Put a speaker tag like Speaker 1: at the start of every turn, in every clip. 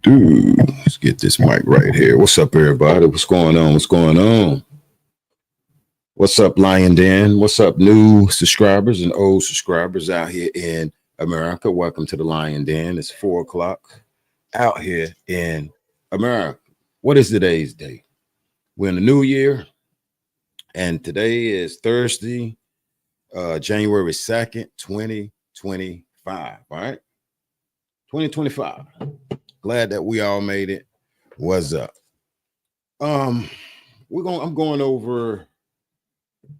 Speaker 1: Dude, let's get this mic right here. What's up, everybody? What's going on? What's going on? What's up, Lion Den? What's up, new subscribers and old subscribers out here in America? Welcome to the Lion Den. It's 4 o'clock out here in America. What is today's date? We're in the new year, and today is Thursday, January 2nd, 2025. All right, 2025. Glad that we all made it. What's up? I'm going over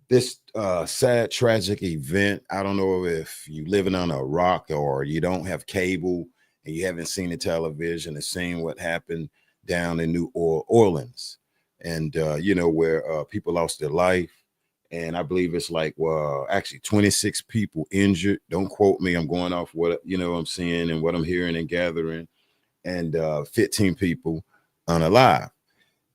Speaker 1: this sad, tragic event. I don't know if you living on a rock or you don't have cable and you haven't seen the television and seen what happened down in New Orleans, and where people lost their life. And I believe it's like, well, actually 26 people injured. Don't quote me. I'm going off what I'm seeing and what I'm hearing and gathering, and 15 people unalive.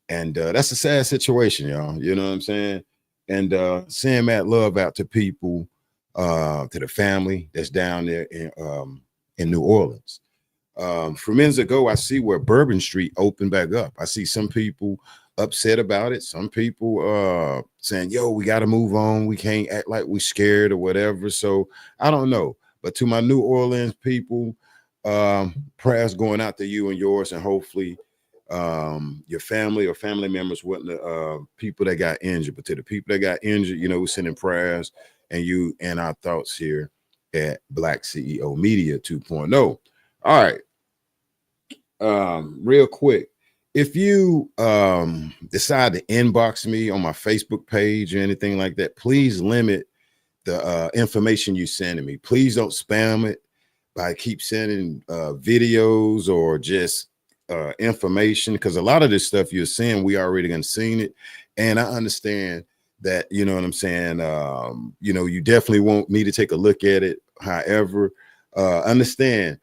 Speaker 1: And that's a sad situation, y'all. You know what I'm saying? And send that love out to people, to the family that's down there in New Orleans. From minutes ago, I see where Bourbon Street opened back up. I see some people upset about it. Some people saying, yo, we got to move on. We can't act like we scared or whatever. So I don't know. But to my New Orleans people, prayers going out to you and yours, and hopefully your family or family members wasn't the people that got injured. But to the people that got injured, we're sending prayers and you and our thoughts here at Black CEO Media 2.0. All right. Real quick, if you decide to inbox me on my Facebook page or anything like that, please limit the information you sending me. Please don't spam it by keep sending videos or just information, because a lot of this stuff you're seeing, we already done seen it. And I understand that, you know what I'm saying, you definitely want me to take a look at it. However, understand,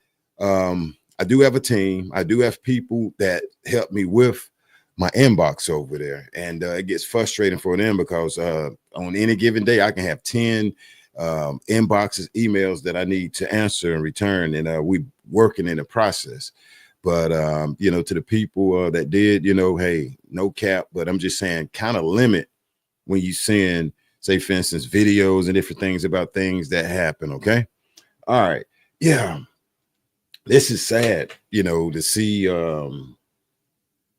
Speaker 1: I do have a team. I do have people that help me with my inbox over there, and it gets frustrating for them because on any given day I can have 10 inboxes, emails that I need to answer and return, and we working in the process. But to the people that did, hey, no cap, but I'm just saying, kind of limit when you send, say, for instance, videos and different things about things that happen. Okay. All right. Yeah. This is sad, to see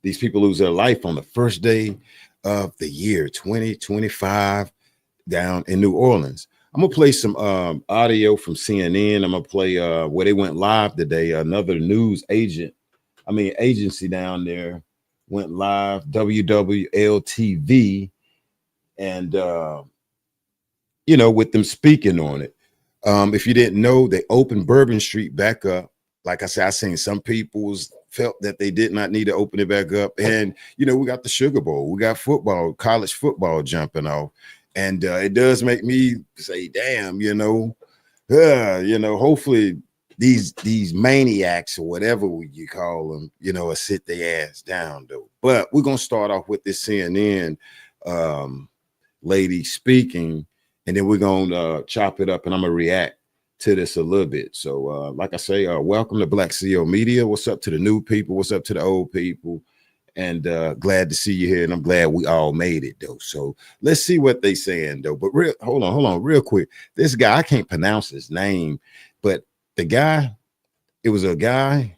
Speaker 1: these people lose their life on the first day of the year 2025 down in New Orleans. I'm gonna play some audio from CNN. I'm gonna play where they went live today. Another news agency down there went live, WWL-TV, and with them speaking on it. If you didn't know, they opened Bourbon Street back up. Like I said, I seen some people felt that they did not need to open it back up. And, we got the Sugar Bowl. We got football, college football jumping off. And it does make me say, damn, hopefully these maniacs or whatever you call them, will sit their ass down, though. But we're going to start off with this CNN lady speaking, and then we're going to chop it up, and I'm going to react to this a little bit. So like I say, welcome to Black CEO Media. What's up to the new people? What's up to the old people? And glad to see you here, and I'm glad we all made it, though. So let's see what they saying, though. But hold on real quick. This guy, I can't pronounce his name, but the guy, it was a guy.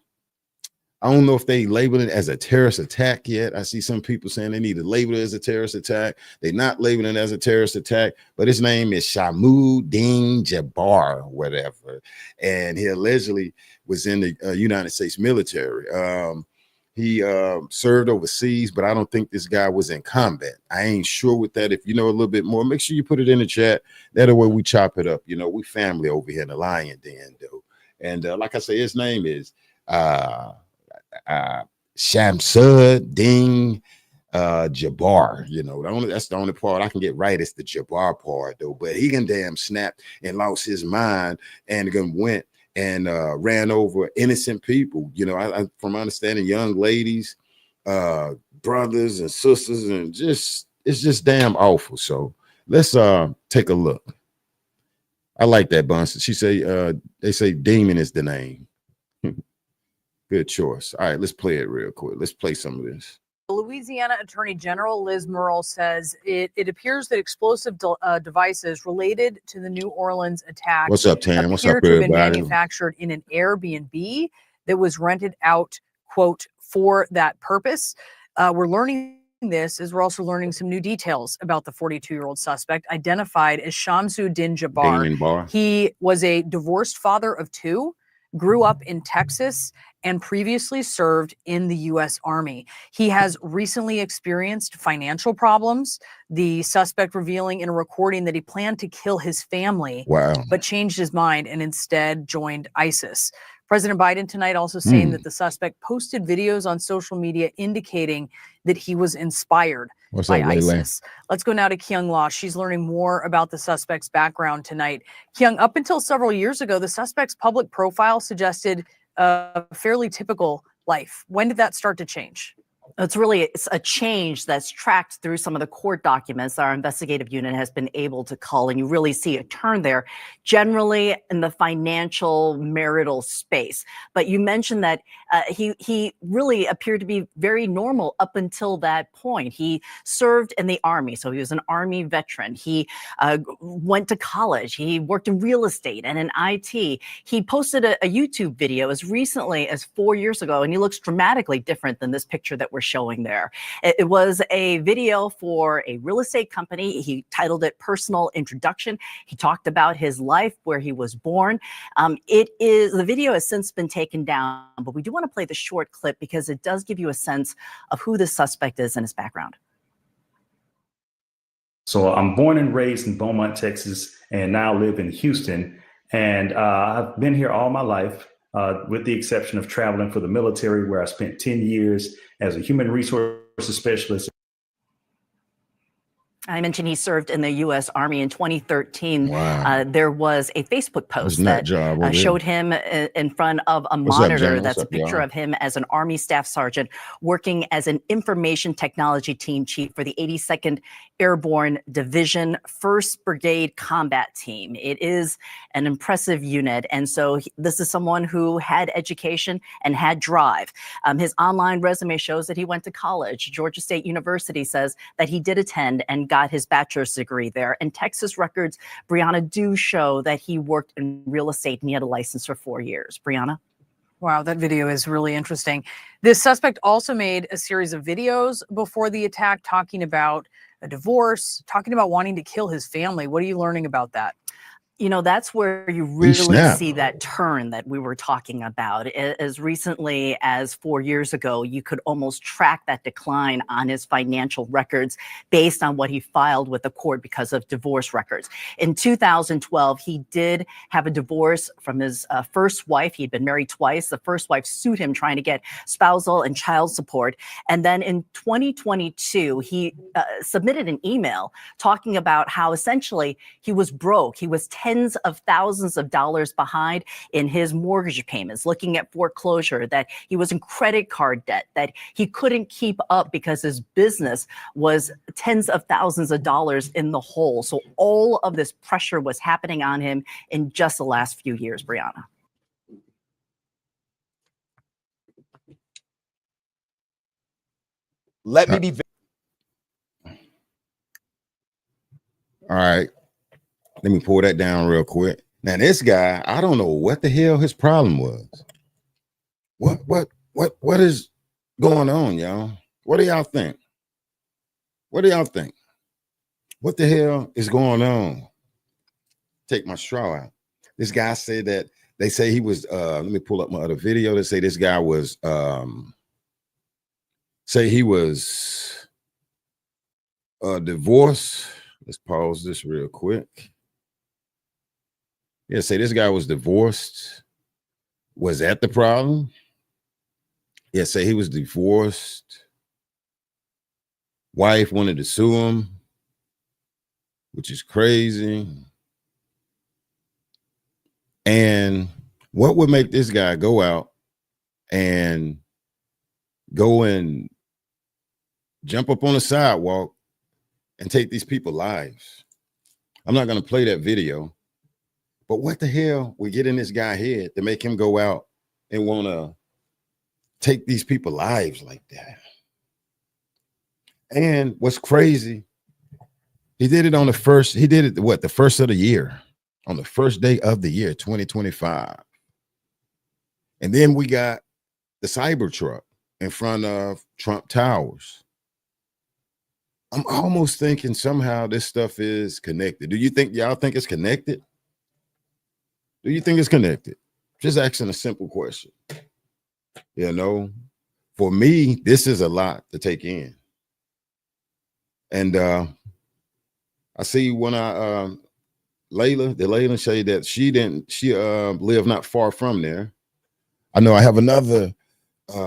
Speaker 1: I don't know if they labeled it as a terrorist attack yet. I see some people saying they need to label it as a terrorist attack. They're not labeling it as a terrorist attack, but his name is Shamuddin Jabbar or whatever. And he allegedly was in the United States military. He served overseas, but I don't think this guy was in combat. I ain't sure with that. If you know a little bit more, make sure you put it in the chat. That way we chop it up. We family over here in the Lion Den, though. And like I say, his name is Shamsuddin Jabbar. That's the only part I can get right. It's the Jabbar part, though. But he can damn snap and lost his mind and went and ran over innocent people. I from my understanding, young ladies, brothers and sisters, and it's just damn awful. So let's take a look. I like that, Bunsen. She say, they say Demon is the name. Good choice. All right, let's play it real quick. Let's play some of this.
Speaker 2: Louisiana Attorney General Liz Murrill says it appears that explosive devices related to the New Orleans attack
Speaker 1: What's up, Tam? What's up,
Speaker 2: appear to have been
Speaker 1: everybody?
Speaker 2: manufactured in an Airbnb that was rented out, quote, for that purpose. We're learning this as we're also learning some new details about the 42-year-old suspect identified as Shamsuddin Jabbar. He was a divorced father of two, grew up in Texas, and previously served in the U.S. Army. He has recently experienced financial problems, the suspect revealing in a recording that he planned to kill his family, but changed his mind and instead joined ISIS. President Biden tonight also saying that the suspect posted videos on social media indicating that he was inspired by ISIS. Let's go now to Kyung Law. She's learning more about the suspect's background tonight. Kyung, up until several years ago, the suspect's public profile suggested a fairly typical life. When did that start to change?
Speaker 3: It's a change that's tracked through some of the court documents our investigative unit has been able to cull, and you really see a turn there, generally in the financial marital space. But you mentioned that he really appeared to be very normal up until that point. He served in the Army, so he was an Army veteran. He went to college. He worked in real estate and in IT. He posted a YouTube video as recently as 4 years ago, and he looks dramatically different than this picture that we're showing there. It was a video for a real estate company. He titled it Personal Introduction. He talked about his life, where he was born. The video has since been taken down, but we do want to play the short clip because it does give you a sense of who the suspect is and his background.
Speaker 4: So I'm born and raised in Beaumont, Texas, and now live in Houston. And I've been here all my life. With the exception of traveling for the military, where I spent 10 years as a human resources specialist.
Speaker 3: I mentioned he served in the U.S. Army in 2013.
Speaker 1: Wow.
Speaker 3: There was a Facebook post that showed him in front of a monitor. That's a picture of him as an Army Staff Sergeant working as an information technology team chief for the 82nd Airborne Division 1st Brigade Combat Team. It is an impressive unit. And so this is someone who had education and had drive. His online resume shows that he went to college. Georgia State University says that he did attend and got his bachelor's degree there. And Texas records, Brianna, do show that he worked in real estate and he had a license for 4 years. Brianna?
Speaker 2: Wow, that video is really interesting. This suspect also made a series of videos before the attack talking about a divorce, talking about wanting to kill his family. What are you learning about that?
Speaker 3: You know, that's where you really see that turn that we were talking about. As recently as 4 years ago, you could almost track that decline on his financial records based on what he filed with the court because of divorce records. In 2012, he did have a divorce from his first wife. He'd been married twice. The first wife sued him trying to get spousal and child support. And then in 2022, he submitted an email talking about how essentially he was broke. He was tens of thousands of dollars behind in his mortgage payments, looking at foreclosure, that he was in credit card debt, that he couldn't keep up because his business was tens of thousands of dollars in the hole. So all of this pressure was happening on him in just the last few years, Brianna.
Speaker 1: Let me be. All right. Let me pull that down real quick. Now, this guy, I don't know what the hell his problem was. What is going on, y'all? What do y'all think? What do y'all think? What the hell is going on? Take my straw out. This guy said that they say he was, let me pull up my other video. They say this guy was, say he was divorced. Let's pause this real quick. Yeah, say this guy was divorced. Was that the problem? Yeah, say he was divorced. Wife wanted to sue him, which is crazy. And what would make this guy go out and go and jump up on the sidewalk and take these people's lives? I'm not going to play that video. But what the hell we get in this guy's head to make him go out and want to take these people's lives like that? And what's crazy, he did it on the first, the first of the year, on the first day of the year, 2025. And then we got the Cybertruck in front of Trump Towers. I'm almost thinking somehow this stuff is connected. Y'all think it's connected? Do you think it's connected? Just asking a simple question. You know, for me, this is a lot to take in. And I see when Layla say that she lived not far from there. I know I have another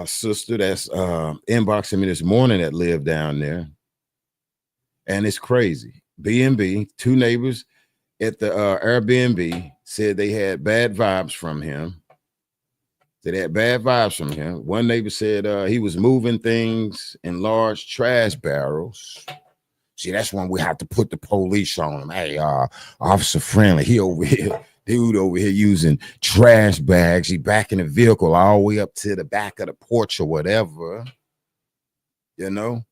Speaker 1: sister that's inboxing me this morning that lived down there. And it's crazy. B&B, two neighbors at the Airbnb said they had bad vibes from him. One neighbor said he was moving things in large trash barrels. See, that's when we have to put the police on him. Hey, Officer Friendly, dude over here using trash bags. He back in the vehicle all the way up to the back of the porch or whatever. You know?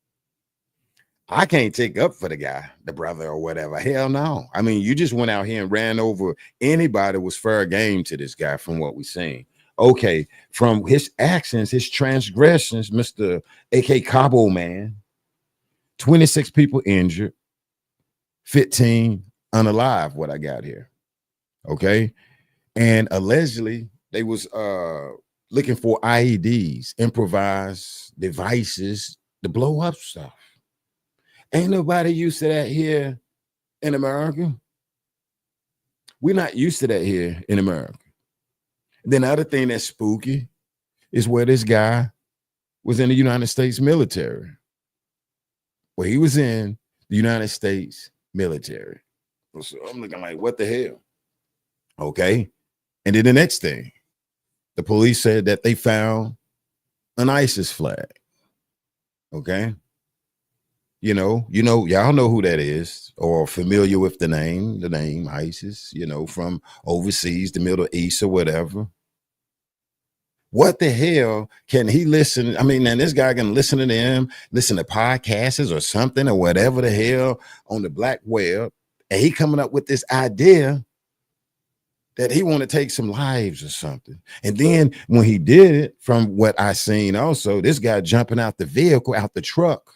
Speaker 1: I can't take up for the guy, the brother or whatever. Hell no. I mean, you just went out here and ran over anybody was fair game to this guy from what we've seen. Okay, from his actions, his transgressions, Mr. AK Cabo Man, 26 people injured, 15 unalive, what I got here. Okay. And allegedly they was looking for IEDs, improvised devices to blow up stuff. Ain't nobody used to that here in America. We're not used to that here in America. Then the other thing that's spooky is where this guy was in the United States military. Well, he was in the United States military. So I'm looking like, what the hell? Okay. And then the next thing, the police said that they found an ISIS flag. Okay. Y'all know who that is, or familiar with the name ISIS, from overseas, the Middle East or whatever. What the hell can he listen? I mean, and this guy can listen to them, listen to podcasts or something or whatever the hell on the black web. And he coming up with this idea that he want to take some lives or something. And then when he did it, from what I seen also, this guy jumping out the vehicle, out the truck,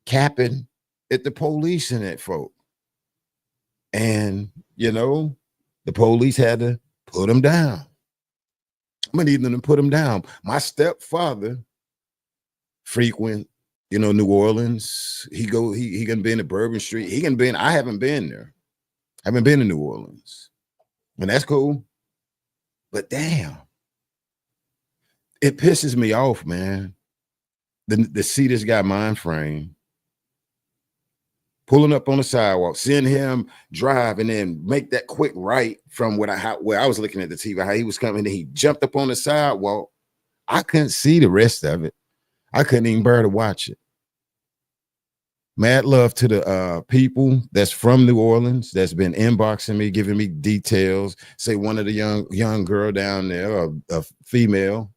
Speaker 1: capping at the police and that folk. And, the police had to put him down. I'm gonna need them to put him down. My stepfather frequent, New Orleans. He gonna be in the Bourbon Street. I haven't been there. I haven't been to New Orleans. And that's cool. But damn, it pisses me off, man. To see this guy mind frame pulling up on the sidewalk, seeing him drive and then make that quick right from where I was looking at the TV, how he was coming, and he jumped up on the sidewalk. I couldn't see the rest of it. I couldn't even bear to watch it. Mad love to the people that's from New Orleans that's been inboxing me, giving me details. Say one of the young girl down there, a female,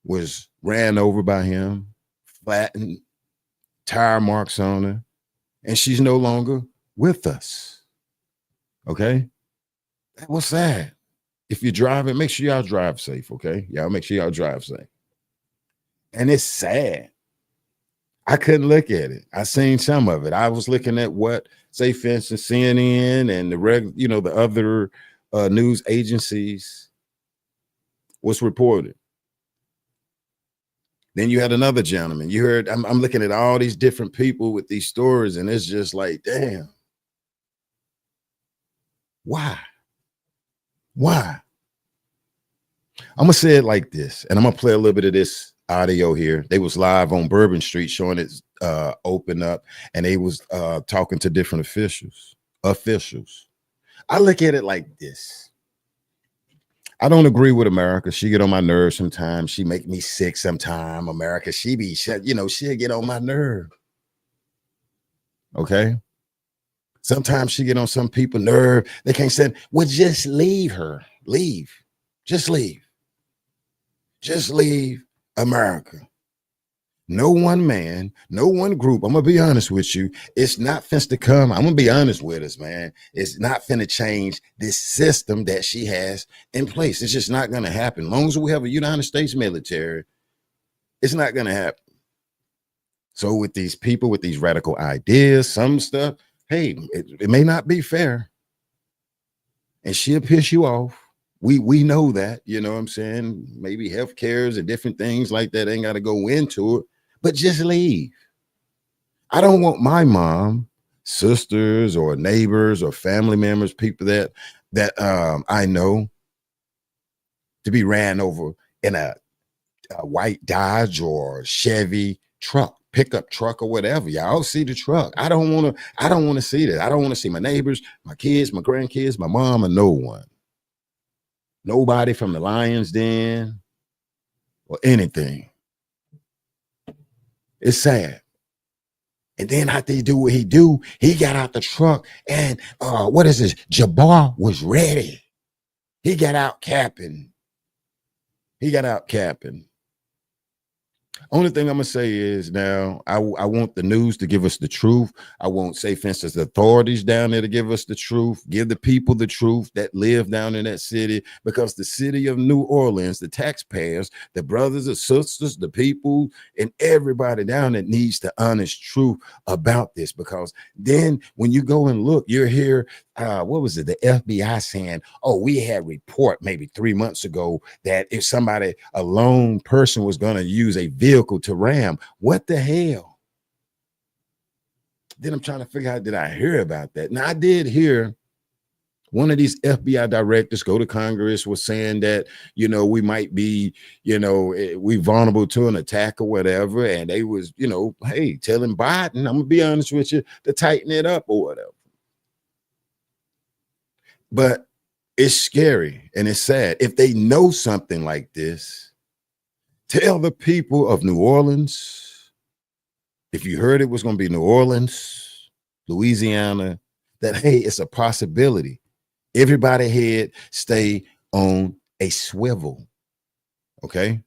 Speaker 1: was ran over by him, flattened, tire marks on her, and she's no longer with us. Okay? That was sad. If you're driving, make sure y'all drive safe, okay? Y'all make sure y'all drive safe. And it's sad. I couldn't look at it. I seen some of it. I was looking at what, say, for instance, CNN and the other news agencies was reported. Then you had another gentleman. You heard, I'm looking at all these different people with these stories, and it's just like, damn. Why? I'm gonna say it like this, and I'm gonna play a little bit of this audio here. They was live on Bourbon Street showing it open up, and they was talking to different officials. I look at it like this. I don't agree with America. She get on my nerves sometimes. She make me sick sometime. America, she'll get on my nerve. Okay. Sometimes she get on some people nerve. They can't say, well, just leave her. Leave. Just leave. Just leave America. No one man, no one group. I'm going to be honest with you. It's not finna to come. I'm going to be honest with us, man. It's not finna change this system that she has in place. It's just not going to happen. As long as we have a United States military, it's not going to happen. So with these people, with these radical ideas, some stuff, hey, it may not be fair. And she'll piss you off. We know that, you know what I'm saying? Maybe health cares and different things like that ain't got to go into it, but just leave. I don't want my mom, sisters or neighbors or family members, people that I know to be ran over in a white Dodge or Chevy truck, pickup truck or whatever. Y'all see the truck. I don't want to see that. I don't want to see my neighbors, my kids, my grandkids, my mom, or no one. Nobody from the Lion's Den or anything. It's sad. And then after he do what he do, he got out the truck and what is this? Jabbar was ready. He got out capping. Only thing I'm gonna say is now I want the news to give us the truth. I won't say, for instance, the authorities down there to give us the truth, give the people the truth that live down in that city, because the city of New Orleans, the taxpayers, the brothers and sisters, the people, and everybody down there needs the honest truth about this. Because then when you go and look, you're here. What was it? The FBI saying, oh, we had report maybe 3 months ago that if somebody, a lone person was going to use a vehicle to ram, what the hell? Then I'm trying to figure out, did I hear about that? Now I did hear one of these FBI directors go to Congress was saying that, you know, we might be, you know, we vulnerable to an attack or whatever. And they was, you know, hey, telling Biden, I'm gonna be honest with you, to tighten it up or whatever. But it's scary and it's sad. If they know something like this, tell the people of New Orleans, if you heard it was going to be New Orleans, Louisiana, that, hey, it's a possibility. Everybody head stay on a swivel, okay?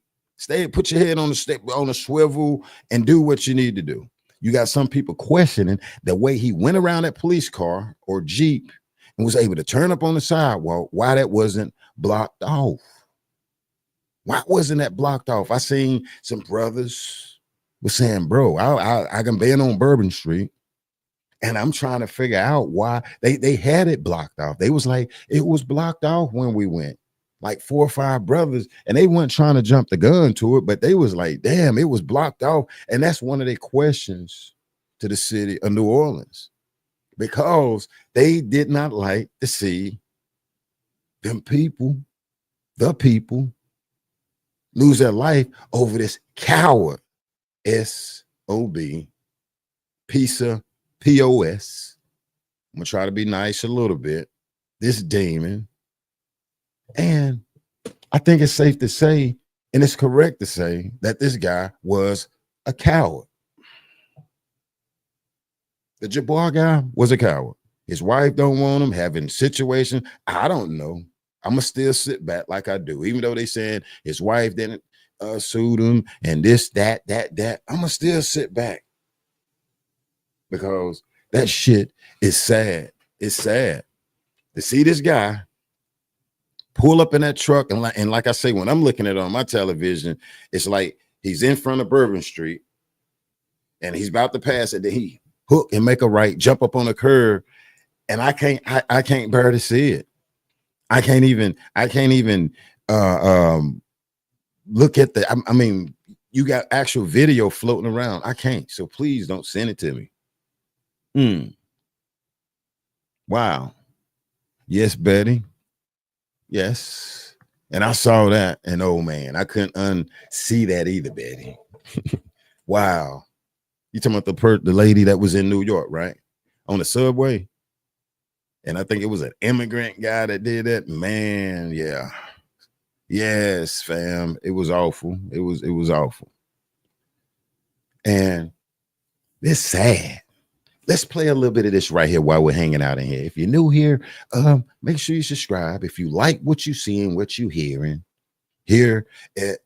Speaker 1: Put your head on a swivel and do what you need to do. You got some people questioning the way he went around that police car or Jeep and was able to turn up on the sidewalk, why that wasn't blocked off. Why wasn't that blocked off? I seen some brothers was saying, bro, I can be on Bourbon Street and I'm trying to figure out why they had it blocked off. They was like, it was blocked off when we went, like 4 or 5 brothers, and they weren't trying to jump the gun to it, but they was like, damn, it was blocked off. And that's one of their questions to the city of New Orleans, because they did not like to see them people, the people, lose their life over this coward, S-O-B, pizza, P-O-S. I'm gonna try to be nice a little bit. This demon. And I think it's safe to say, and it's correct to say, that this guy was a coward. The Jabbar guy was a coward. His wife don't want him, having situations. I don't know. I'm gonna still sit back like I do, even though they saying his wife didn't sue him and this, that. I'm gonna still sit back because that shit is sad. It's sad to see this guy pull up in that truck and like I say, when I'm looking at it on my television, it's like he's in front of Bourbon Street and he's about to pass it. Then he hook and make a right, jump up on a curb, and I can't bear to see it. I can't even look at the, I mean, you got actual video floating around. I can't, so please don't send it to me. Wow. Yes, Betty. Yes. And I saw that, and oh man, I couldn't unsee that either, Betty. Wow. You talking about the lady that was in New York, right? On the subway. And I think it was an immigrant guy that did that. Man, yeah. Yes, fam. It was awful. It was awful. And it's sad. Let's play a little bit of this right here while we're hanging out in here. If you're new here, make sure you subscribe. If you like what you're seeing, what you're hearing here at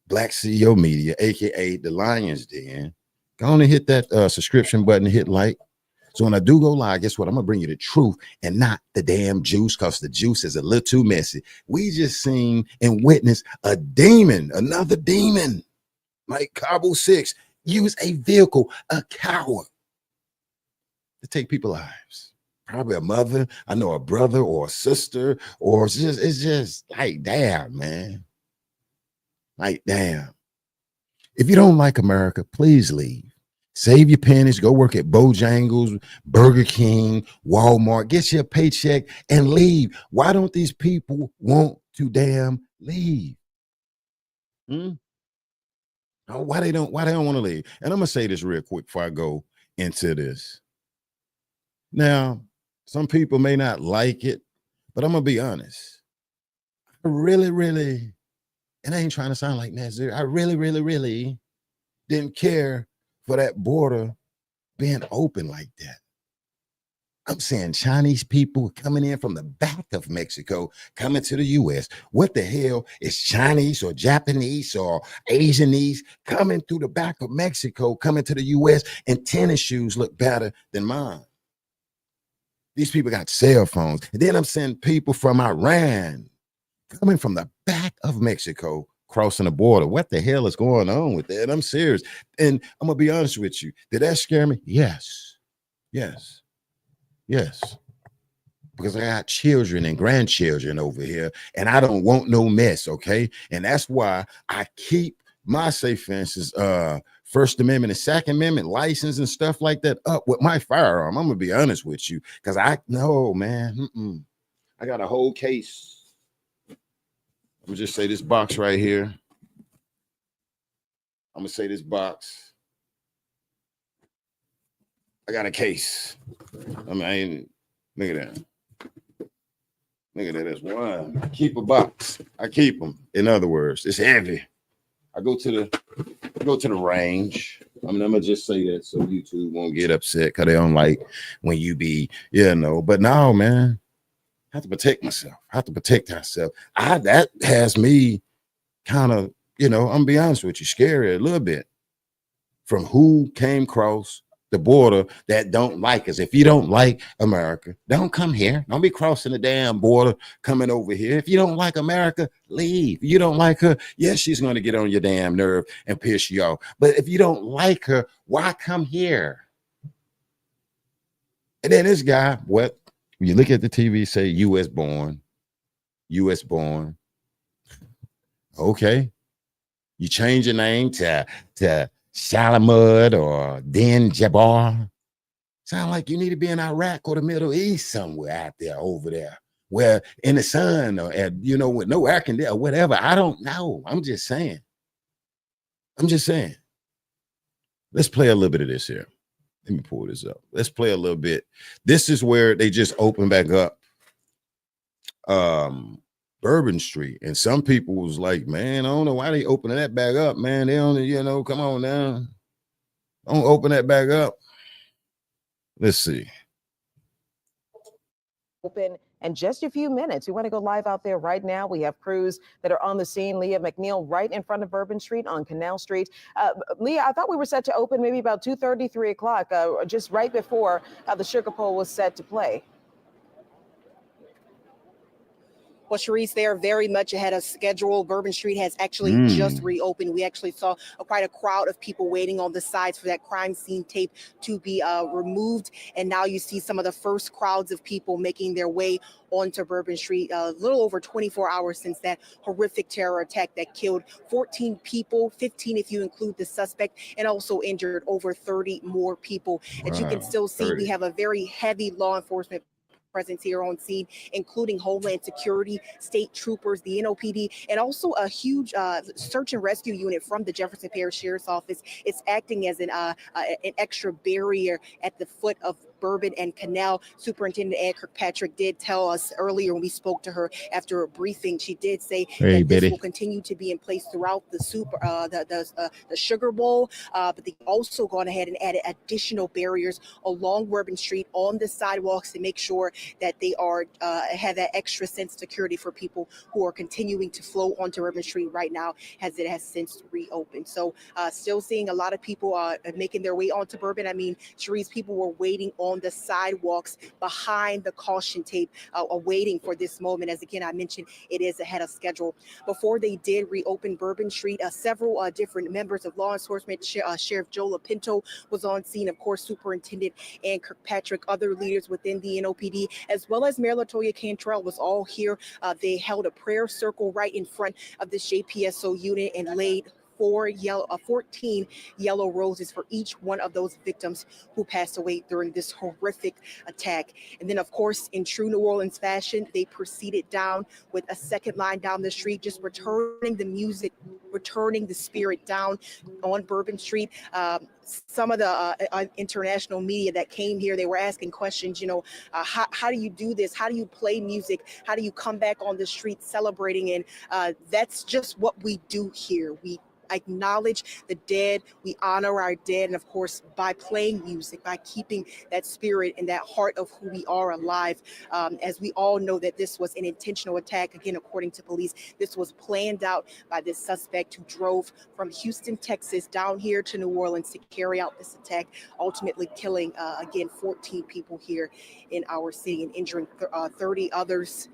Speaker 1: Black CEO Media, aka the Lion's Den, go on and hit that subscription button and hit like. So when I do go live, guess what? I'm gonna bring you the truth and not the damn juice, because the juice is a little too messy. We just seen and witnessed a demon, another demon, like Cabo 6, use a vehicle, a coward, to take people's lives. Probably a mother, I know a brother or a sister, or it's just like, damn, man. Like, damn. If you don't like America, please leave. Save your pennies, go work at Bojangles, Burger King, Walmart, get your paycheck and leave. Why don't these people want to damn leave? Oh, why they don't want to leave? And I'm gonna say this real quick before I go into this. Now, some people may not like it, but I'm gonna be honest. I really, and I ain't trying to sound like Nazir, I really didn't care for that border being open like that. I'm saying Chinese people coming in from the back of Mexico, coming to the U.S. What the hell is Chinese or Japanese or Asianese coming through the back of Mexico, coming to the U.S., and tennis shoes look better than mine? These people got cell phones. And then I'm seeing people from Iran coming from the back of Mexico, crossing the border. What the hell is going on with that? I'm serious. And I'm gonna be honest with you. Did that scare me? Yes. Because I got children and grandchildren over here, and I don't want no mess, okay? And that's why I keep my safe fences, First Amendment and Second Amendment license and stuff like that up with my firearm. I'm gonna be honest with you, because I know, man, I got a whole case. I'm gonna just say this box right here. I'm gonna say this box. I got a case. I mean, look at that. Look at that. That's one. I keep a box. I keep them. In other words, it's heavy. I go to the range. I'm gonna just say that so YouTube won't get upset because they don't like when you be, But no, man. I have to protect myself. I have to protect ourselves. That has me kind of, I'm gonna be honest with you, scary a little bit from who came across the border that don't like us. If you don't like America, don't come here. Don't be crossing the damn border coming over here. If you don't like America, leave. If you don't like her, yes, she's going to get on your damn nerve and piss you off. But if you don't like her, why come here? And then this guy, what? You look at the TV, say U.S. born. Okay. You change your name to Shalamud or Din Jabbar. Sound like you need to be in Iraq or the Middle East somewhere out there over there, where in the sun or with no air conditioning or whatever. I don't know. I'm just saying. Let's play a little bit of this here. Let me pull this up. Let's play a little bit. This is where they just opened back up Bourbon Street. And some people was like, man, I don't know why they opening that back up, man. They only, come on now. Don't open that back up. Let's see.
Speaker 5: Open in just a few minutes. We want to go live out there right now. We have crews that are on the scene. Leah McNeil right in front of Bourbon Street on Canal Street. Leah, I thought we were set to open maybe about 2:30, 3 o'clock, just right before the Sugar Bowl was set to play.
Speaker 6: Well, Sharice, they are very much ahead of schedule. Bourbon Street has actually just reopened. We actually saw quite a crowd of people waiting on the sides for that crime scene tape to be removed. And now you see some of the first crowds of people making their way onto Bourbon Street a little over 24 hours since that horrific terror attack that killed 14 people, 15 if you include the suspect, and also injured over 30 more people. As you can still see,
Speaker 1: 30.
Speaker 6: we have a very heavy law enforcement presence here on scene, including Homeland Security, state troopers, the NOPD, and also a huge search and rescue unit from the Jefferson Parish Sheriff's Office. It's acting as an extra barrier at the foot of Bourbon and Canal. Superintendent Ann Kirkpatrick did tell us earlier when we spoke to her after a briefing, she did say that this will continue to be in place throughout the Sugar Bowl, but they also gone ahead and added additional barriers along Bourbon Street on the sidewalks to make sure that they are have that extra sense of security for people who are continuing to flow onto Bourbon Street right now, as it has since reopened. So still seeing a lot of people making their way onto Bourbon. I mean, Cherise, people were waiting on the sidewalks behind the caution tape, waiting for this moment. As again, I mentioned, it is ahead of schedule. Before they did reopen Bourbon Street, several different members of law enforcement, Sheriff Joe LaPinto was on scene, of course, Superintendent Ann Kirkpatrick, other leaders within the NOPD, as well as Mayor LaToya Cantrell was all here. They held a prayer circle right in front of this JPSO unit and laid 14 yellow roses for each one of those victims who passed away during this horrific attack. And then, of course, in true New Orleans fashion, they proceeded down with a second line down the street, just returning the music, returning the spirit down on Bourbon Street. Some of the international media that came here, they were asking questions, you know, how do you do this? How do you play music? How do you come back on the street celebrating? And that's just what we do here. We acknowledge the dead, we honor our dead, and of course by playing music, by keeping that spirit and that heart of who we are alive. As we all know that this was an intentional attack. Again, according to police, this was planned out by this suspect who drove from Houston, Texas down here to New Orleans to carry out this attack, ultimately killing again 14 people here in our city and injuring 30 others.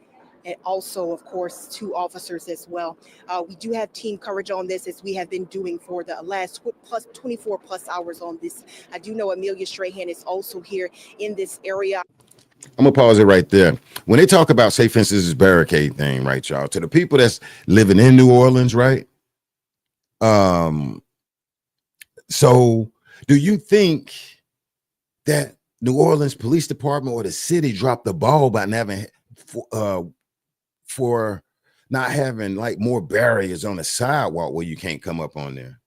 Speaker 6: And also, of course, 2 officers as well. We do have team coverage on this, as we have been doing for the last 24 plus hours on this. I do know Amelia Strahan is also here in this area.
Speaker 1: I'm gonna pause it right there. When they talk about, say, for instance, this barricade thing, right, y'all, to the people that's living in New Orleans, right? So do you think that New Orleans Police Department or the city dropped the ball by not having for not having like more barriers on the sidewalk where you can't come up on there?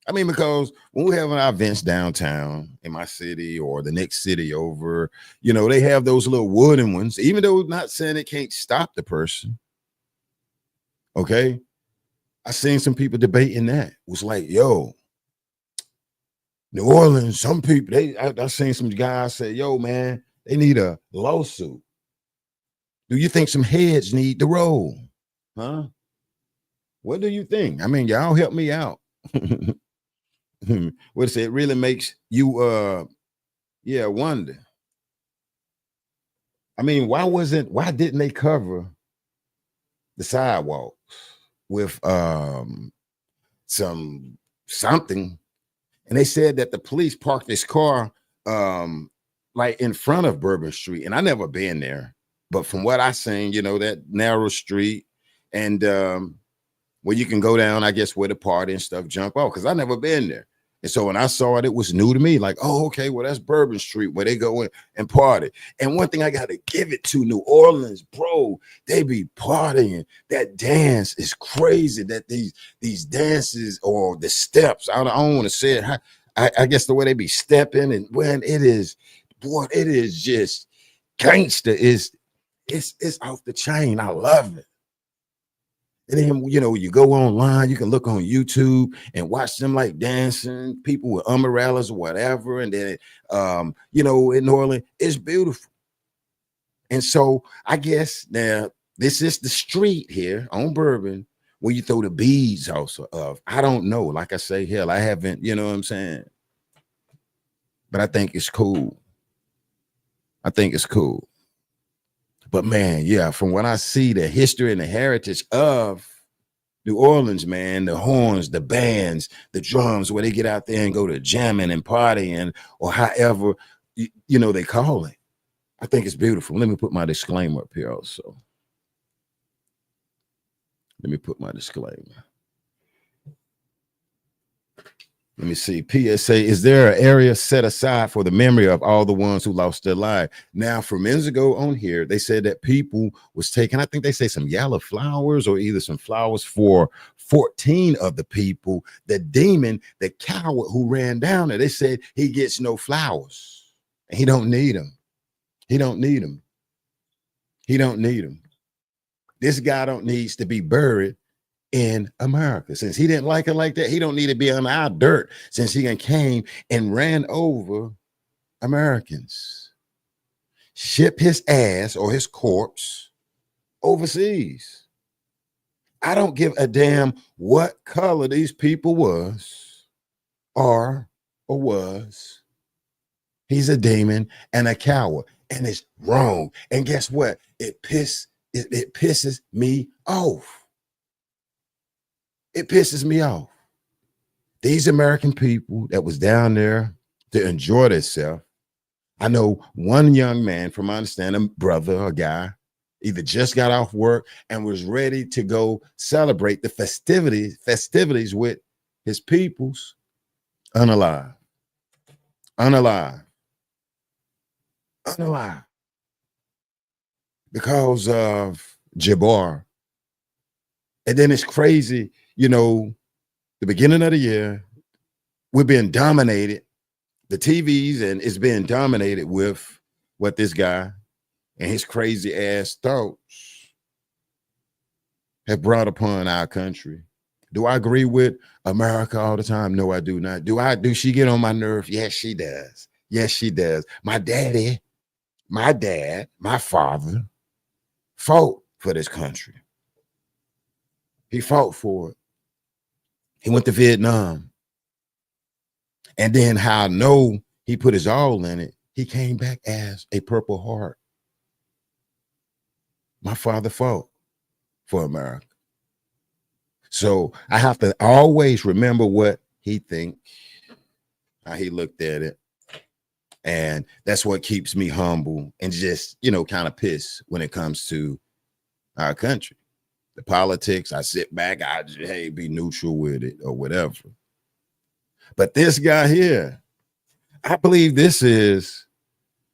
Speaker 1: I mean, because when we're having our events downtown in my city or the next city over, you know, they have those little wooden ones, even though I'm not saying it can't stop the person. Okay. I seen some people debating that. It was like, yo, New Orleans, some people, I seen some guys say, yo, man, they need a lawsuit. Do you think some heads need to roll? Huh? What do you think? I mean, y'all help me out. What's it really makes you wonder. I mean, why didn't they cover the sidewalks with something? And they said that the police parked this car like in front of Bourbon Street. And I never been there. But from what I seen, you know, that narrow street and where you can go down, I guess, where the party and stuff jump off, because I never been there. And so when I saw it was new to me, like, oh, okay, well, that's Bourbon Street where they go in and party. And one thing I got to give it to New Orleans, bro, they be partying. That dance is crazy, that these dances or the steps, I don't want to say it. I guess the way they be stepping, and when it is, boy, it is just gangster. It's off the chain. I love it. And then, you know, you go online, you can look on YouTube and watch them like dancing, people with umbrellas or whatever. And then, you know, in New Orleans, it's beautiful. And so I guess now this is the street here on Bourbon where you throw the beads also of, I don't know. Like I say, hell, I haven't, you know what I'm saying? But I think it's cool. I think it's cool. But man, yeah, from what I see, the history and the heritage of New Orleans, man, the horns, the bands, the drums, where they get out there and go to jamming and partying, or however, you know, they call it. I think it's beautiful. Let me put my disclaimer up here also. Let me put my disclaimer. Let me see. PSA, is there an area set aside for the memory of all the ones who lost their life? Now, from minutes ago on here, they said that people was taking, I think they say some yellow flowers or either some flowers for 14 of the people. The demon, the coward who ran down there, they said he gets no flowers. He don't need them. He don't need them. He don't need them. This guy don't needs to be buried in America. Since he didn't like it like that, he don't need to be on our dirt since he came and ran over Americans. Ship his ass or his corpse overseas. I don't give a damn what color these people are or was. He's a demon and a coward, and it's wrong. And guess what? It pisses me off. It pisses me off. These American people that was down there to enjoy themselves. I know one young man, from my understanding, a brother or guy, either just got off work and was ready to go celebrate the festivities with his peoples. Unalive. Because of Jabbar. And then it's crazy, the beginning of the year, we're being dominated, the TVs, and it's being dominated with what this guy and his crazy ass thoughts have brought upon our country. Do I agree with America all the time? No, I do not. Do she get on my nerve? Yes, she does. Yes, she does. My dad, my father fought for this country. He fought for it. He went to Vietnam. And then how I know he put his all in it, he came back as a Purple Heart. My father fought for America. So I have to always remember what he thinks, how he looked at it. And that's what keeps me humble and just, kind of pissed when it comes to our country. The politics, I sit back, I just, be neutral with it or whatever. But this guy here, I believe this is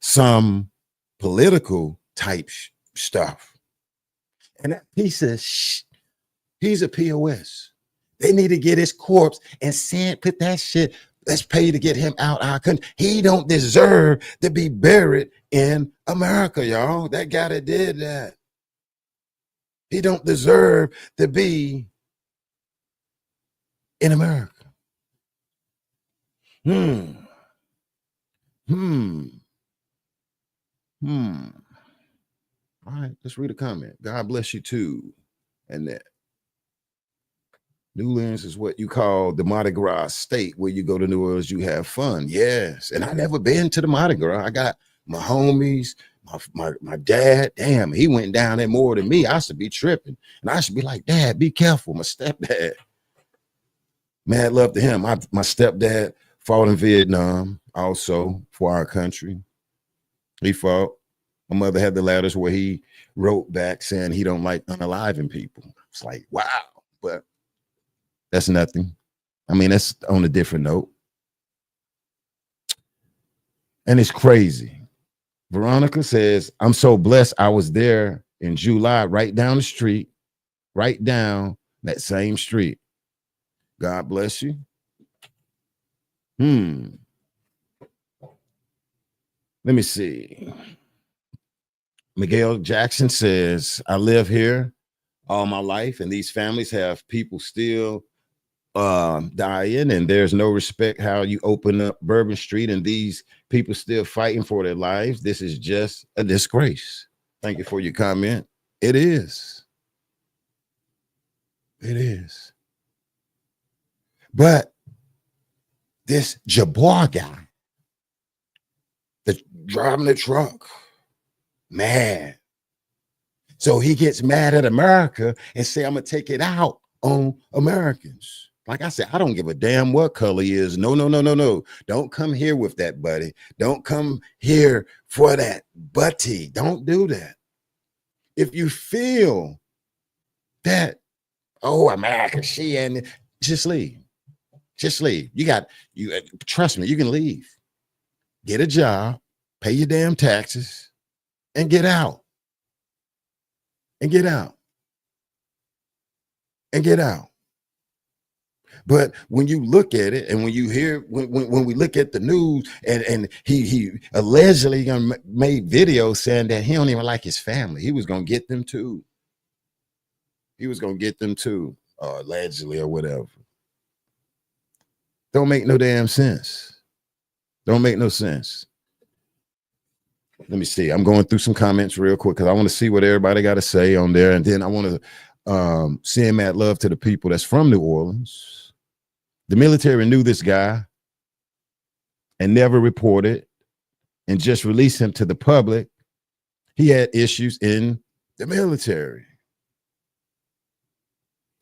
Speaker 1: some political type stuff. And that piece of he's a POS. They need to get his corpse and put that shit. Let's pay to get him out our country. He don't deserve to be buried in America, y'all. That guy that did that. He don't deserve to be in America. All right, let's read a comment. God bless you too. And that New Orleans is what you call the Mardi Gras state, where you go to New Orleans, you have fun. Yes. And I never been to the Mardi Gras. I got my homies, my dad. Damn, he went down there more than me. I should be tripping. And I should be like, Dad, be careful. My stepdad. Mad love to him. My stepdad fought in Vietnam also for our country. He fought. My mother had the letters where he wrote back saying he don't like unaliving people. It's like, wow. But that's nothing. I mean, that's on a different note. And it's crazy. Veronica says, I'm so blessed I was there in July, right down the street, right down that same street. God bless you. Let me see. Miguel Jackson says, I live here all my life, and these families have people still dying, and there's no respect how you open up Bourbon Street and these people still fighting for their lives. This is just a disgrace. Thank you for your comment. It is. It is. But this Jabbar guy that's driving the truck, mad. So he gets mad at America and say, I'm going to take it out on Americans. Like I said, I don't give a damn what color he is. No. Don't come here with that, buddy. Don't come here for that, buddy. Don't do that. If you feel that, oh, America, just leave. Just leave. You trust me, you can leave. Get a job, pay your damn taxes, and get out. And get out. But when you look at it, and when you hear, when we look at the news, and he allegedly made videos saying that he don't even like his family. He was gonna get them too. He was gonna get them too, allegedly or whatever. Don't make no damn sense. Don't make no sense. Let me see. I'm going through some comments real quick because I want to see what everybody got to say on there, and then I want to send mad love to the people that's from New Orleans. The military knew this guy and never reported, and just released him to the public. He had issues in the military.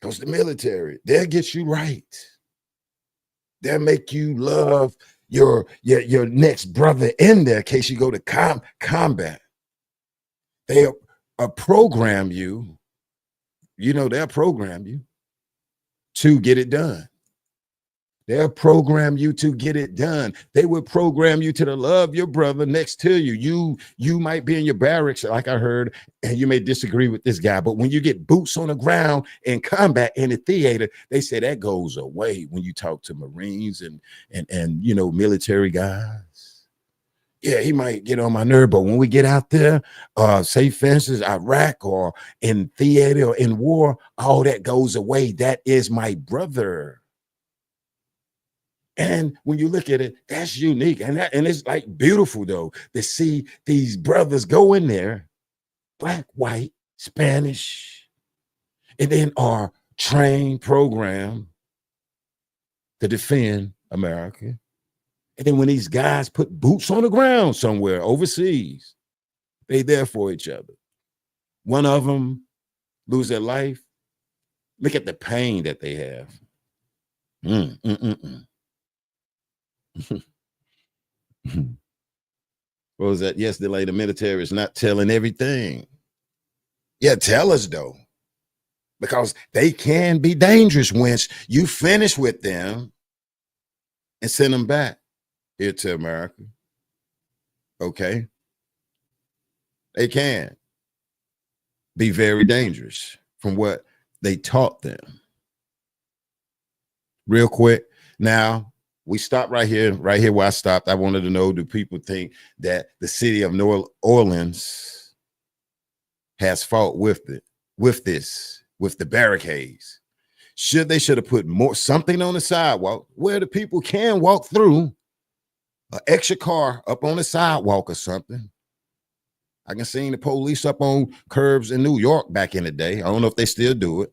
Speaker 1: Because the military, they'll get you right. They'll make you love your next brother in there in case you go to combat. They'll program you. You know, they'll program you to get it done. They'll program you to get it done. They will program you to love your brother next to you. You might be in your barracks, like I heard, and you may disagree with this guy, but when you get boots on the ground in combat in the theater, they say that goes away when you talk to Marines and you know, military guys. Yeah, he might get on my nerve, but when we get out there, say for instance, Iraq or in theater or in war, all that goes away. That is my brother. And when you look at it, that's unique. And it's like beautiful though, to see these brothers go in there, black, white, Spanish, and then are trained, programmed to defend America. And then when these guys put boots on the ground somewhere overseas, they there for each other. One of them lose their life. Look at the pain that they have. What was that yesterday? The military is not telling everything. Yeah, tell us though, because they can be dangerous once you finish with them and send them back here to America. Okay, they can be very dangerous from what they taught them. Real quick, now we stopped right here where I stopped. I wanted to know, do people think that the city of New Orleans has fault with it, with the barricades? They should have put something on the sidewalk where the people can walk through, an extra car up on the sidewalk or something. I can see the police up on curbs in New York back in the day. I don't know if they still do it,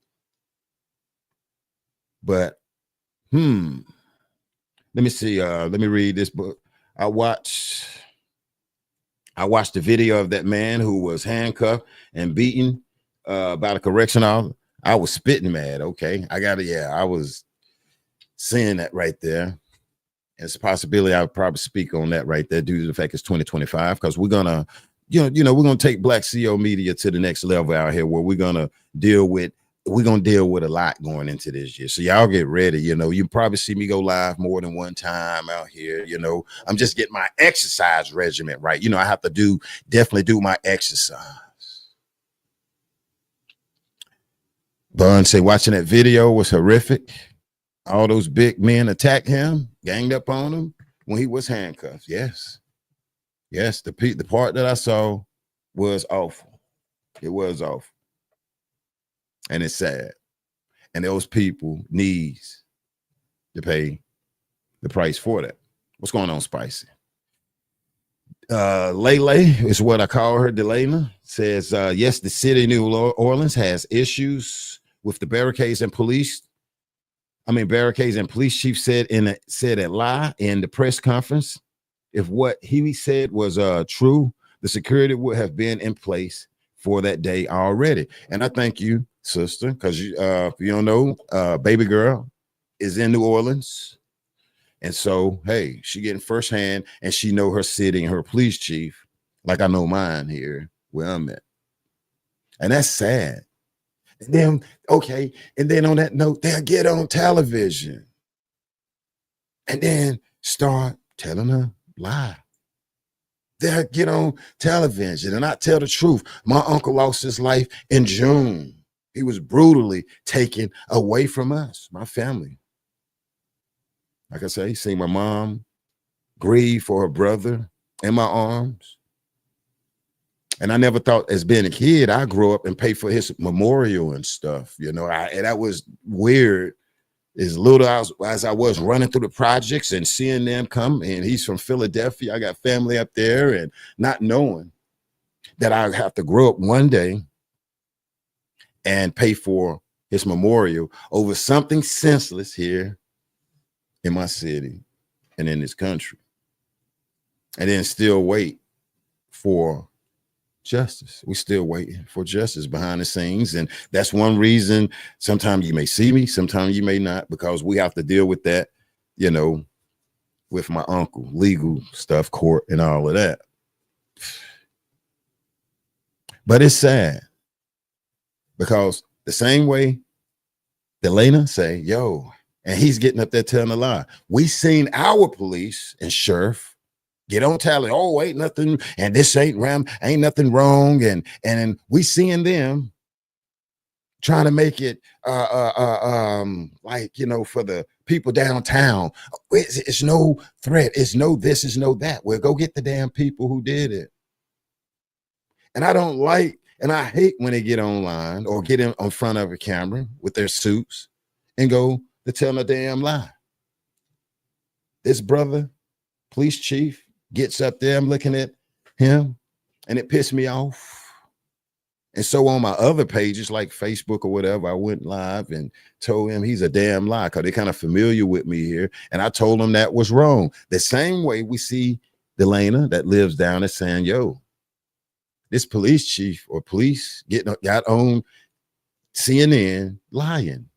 Speaker 1: but let me see. Let me read this book. I watched the video of that man who was handcuffed and beaten by the correction officer. I was spitting mad. Okay, I was seeing that right there. It's a possibility I would probably speak on that right there due to the fact it's 2025, because we're gonna, we're gonna take Black CEO media to the next level out here, where we're gonna deal with a lot going into this year. So y'all get ready. You probably see me go live more than one time out here. I'm just getting my exercise regimen right. I have to definitely do my exercise. Bun say watching that video was horrific. All those big men attacked him, ganged up on him when he was handcuffed. Yes. The part that I saw was awful. It was awful. And it's sad. And those people needs to pay the price for that. What's going on, Spicy? Lele is what I call her. Delana says, yes, the city of New Orleans has issues with the barricades and police chief said at lie in the press conference. If what he said was true, the security would have been in place for that day already. And I thank you, sister, because if you don't know, baby girl is in New Orleans. And so, hey, she getting firsthand, and she know her city and her police chief like I know mine here where I'm at. And that's sad. And then, okay, and then on that note, they'll get on television and then start telling a lie. They'll get on television and not tell the truth. My uncle lost his life in June. He was brutally taken away from us, my family. Like I say, see my mom grieve for her brother in my arms. And I never thought, as being a kid, I grew up and pay for his memorial and stuff. You know, and that was weird. As little as I was running through the projects and seeing them come, and he's from Philadelphia. I got family up there, and not knowing that I have to grow up one day and pay for his memorial over something senseless here in my city and in this country. And then still wait for justice. We're still waiting for justice behind the scenes. And that's one reason sometimes you may see me, sometimes you may not, because we have to deal with that, you know, with my uncle, legal stuff, court and all of that. But it's sad because the same way Delana say, yo, and he's getting up there telling a lie. We seen our police and sheriff get on tally. Oh, ain't nothing, and this ain't nothing wrong. And we seeing them trying to make it like, you know, for the people downtown. It's no threat. It's no this, it's no that. Well, go get the damn people who did it. And I don't like, and I hate when they get online or get in front of a camera with their suits and go to tell a damn lie. This brother, police chief, gets up there, I'm looking at him, and it pissed me off. And so on my other pages, like Facebook or whatever, I went live and told him he's a damn lie because they're kind of familiar with me here. And I told him that was wrong. The same way we see Delana that lives down there saying, yo, this police chief or police got on CNN lying.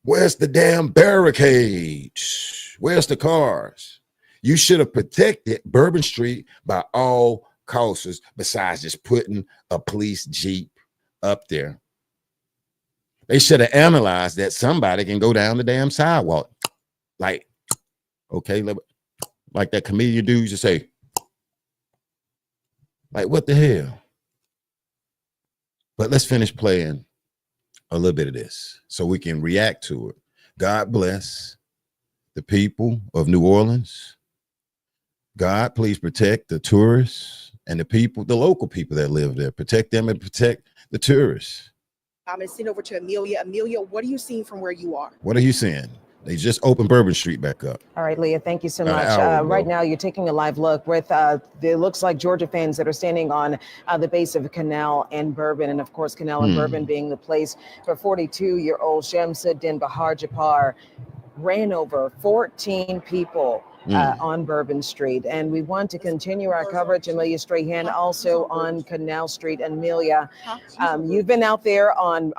Speaker 1: Where's the damn barricades? Where's the cars? You should have protected Bourbon Street by all costs besides just putting a police jeep up there. They should have analyzed that somebody can go down the damn sidewalk. Like, okay, like that comedian dude used to say, like, what the hell? But let's finish playing a little bit of this so we can react to it. God bless the people of New Orleans. God, please protect the tourists and the people, the local people that live there. Protect them and protect the tourists.
Speaker 6: I'm going to send over to Amelia. Amelia, what are you seeing from where you are?
Speaker 1: What are you seeing? They just opened Bourbon Street back up.
Speaker 5: All right, Leah, thank you so
Speaker 1: About
Speaker 5: much.
Speaker 1: an hour ago.
Speaker 5: Right now, you're taking a live look with, it looks like Georgia fans that are standing on the base of Canal and Bourbon. And of course, Canal and Bourbon being the place where 42-year-old Shamsuddin Bahar Japar ran over 14 people on Bourbon Street. And we want to continue our coverage, Amelia Strahan, also on Canal Street. Amelia, you've been out there on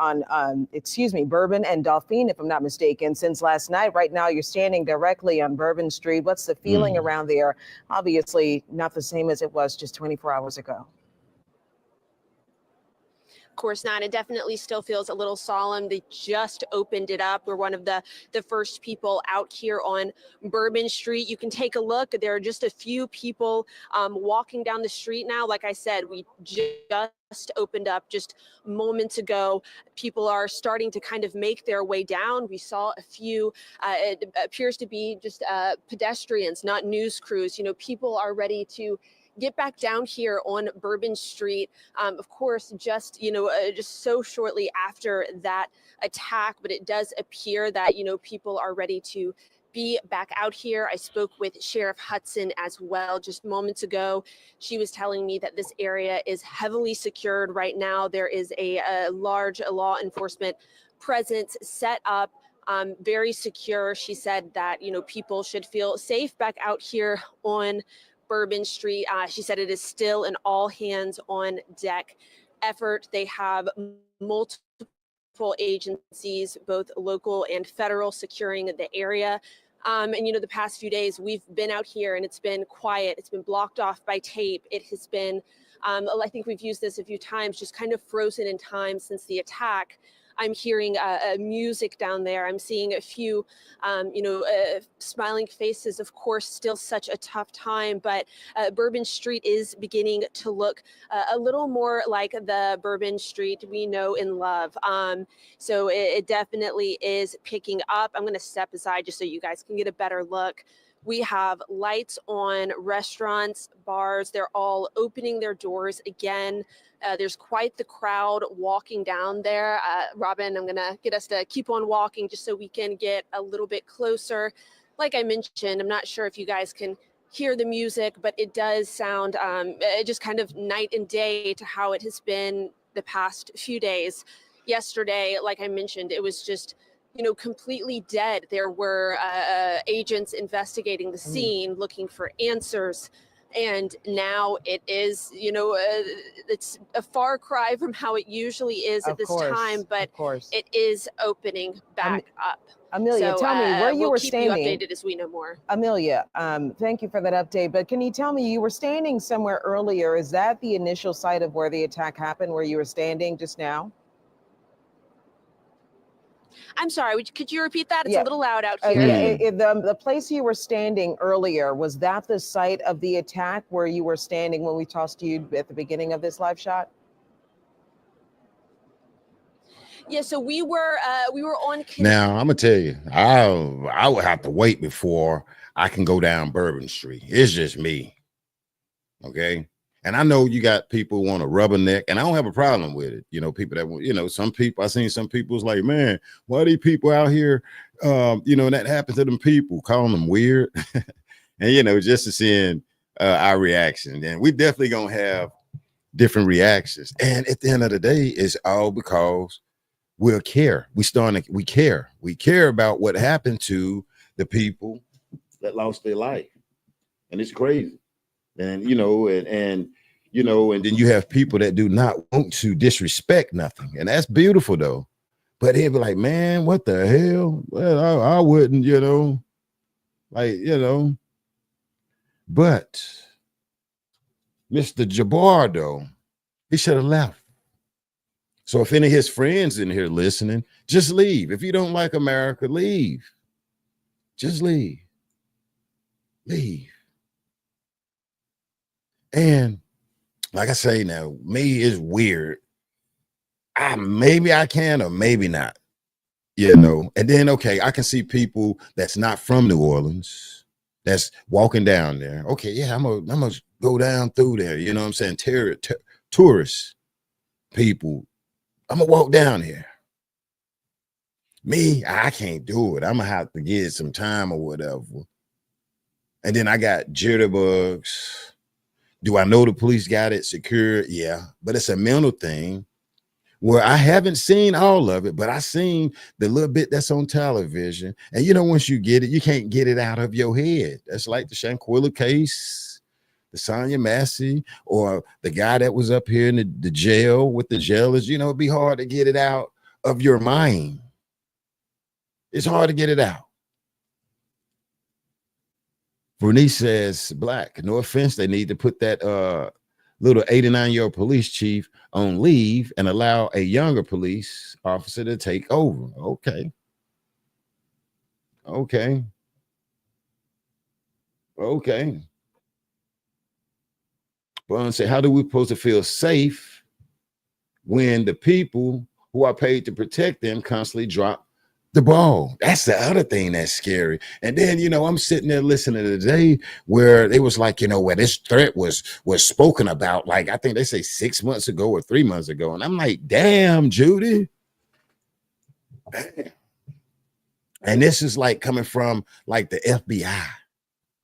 Speaker 5: Bourbon and Dauphine, if I'm not mistaken, since last night. Right now, you're standing directly on Bourbon Street. What's the feeling around there? Obviously, not the same as it was just 24 hours ago.
Speaker 7: Course not. It definitely still feels a little solemn. They just opened it up. We're one of the first people out here on Bourbon Street. You can take a look. There are just a few people walking down the street now. Like I said, we just opened up just moments ago. People are starting to kind of make their way down. We saw a few, it appears to be just pedestrians, not news crews. You know, people are ready to get back down here on Bourbon Street. Of course, just so shortly after that attack, but it does appear that, people are ready to be back out here. I spoke with Sheriff Hudson as well just moments ago. She was telling me that this area is heavily secured right now. There is a large law enforcement presence set up, very secure. She said that, people should feel safe back out here on Bourbon Street. She said it is still an all hands on deck effort. They have multiple agencies, both local and federal, securing the area. And the past few days we've been out here and it's been quiet. It's been blocked off by tape. It has been, I think we've used this a few times, just kind of frozen in time since the attack. I'm hearing music down there. I'm seeing a few, smiling faces. Of course, still such a tough time, but Bourbon Street is beginning to look a little more like the Bourbon Street we know and love. So it definitely is picking up. I'm going to step aside just so you guys can get a better look. We have lights on, restaurants, bars. They're all opening their doors again. There's quite the crowd walking down there. Robin, I'm going to get us to keep on walking just so we can get a little bit closer. Like I mentioned, I'm not sure if you guys can hear the music, but it does sound just kind of night and day to how it has been the past few days. Yesterday, like I mentioned, it was just completely dead. There were agents investigating the scene, looking for answers. And now it is, it's a far cry from how it usually is at this time, but it is opening back up.
Speaker 5: Amelia,
Speaker 7: so,
Speaker 5: tell me where you were
Speaker 7: keep
Speaker 5: standing.
Speaker 7: you updated as we know more.
Speaker 5: Amelia, thank you for that update. But can you tell me, you were standing somewhere earlier. Is that the initial site of where the attack happened, where you were standing just now?
Speaker 7: I'm sorry, could you repeat that? It's a little loud out here.
Speaker 5: The place you were standing earlier, was that the site of the attack where you were standing when we tossed you at the beginning of this live shot?
Speaker 7: Yeah, so we were on.
Speaker 1: Now I'm gonna tell you, I would have to wait before I can go down Bourbon Street. It's just me, okay. And I know you got people who want to rubberneck, and I don't have a problem with it. People that some people, I seen some people's like, man, why are these people out here? That happened to them people, calling them weird, and just to seeing our reaction. And we definitely gonna have different reactions. And at the end of the day, it's all because we'll care. We care. We care about what happened to the people that lost their life, and it's crazy. And and then you have people that do not want to disrespect nothing, and that's beautiful though. But they'll be like, man, what the hell? Well, I wouldn't, But Mr. Jabbar though, he should have left. So if any of his friends in here listening, just leave. If you don't like America, leave. Just leave. Leave. And like I say now, me is weird. Maybe I can or maybe not, And then, okay, I can see people that's not from New Orleans that's walking down there. Okay, yeah, I'm gonna go down through there. You know what I'm saying? Tourists, people. I'm gonna walk down here. Me, I can't do it. I'm gonna have to get some time or whatever. And then I got jitterbugs. Do I know the police got it secured? Yeah, but it's a mental thing where I haven't seen all of it, but I seen the little bit that's on television. And once you get it, you can't get it out of your head. That's like the Shanquilla case, the Sonia Massey, or the guy that was up here in the jail with the jailers. It'd be hard to get it out of your mind. It's hard to get it out. Bernice says, Black, no offense, they need to put that little 89-year-old police chief on leave and allow a younger police officer to take over. Okay. Well, I say, how do we supposed to feel safe when the people who are paid to protect them constantly drop the ball? That's the other thing that's scary. And then, I'm sitting there listening to the day where they was like, where this threat was spoken about, like, I think they say 6 months ago or 3 months ago. And I'm like, damn, Judy. And this is like coming from like the FBI,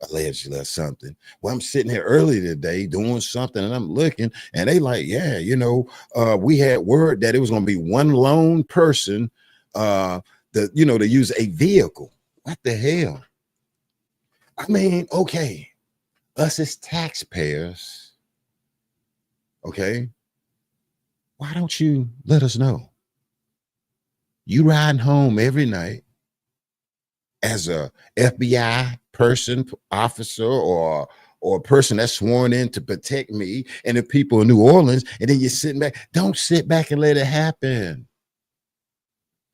Speaker 1: allegedly, or something. Well, I'm sitting here early today doing something and I'm looking and they like, yeah, we had word that it was going to be one lone person, to use a vehicle. What the hell? I mean, okay, us as taxpayers, okay, why don't you let us know? You riding home every night as a FBI person, officer, or a person that's sworn in to protect me and the people in New Orleans, and then you're sitting back. Don't sit back and let it happen.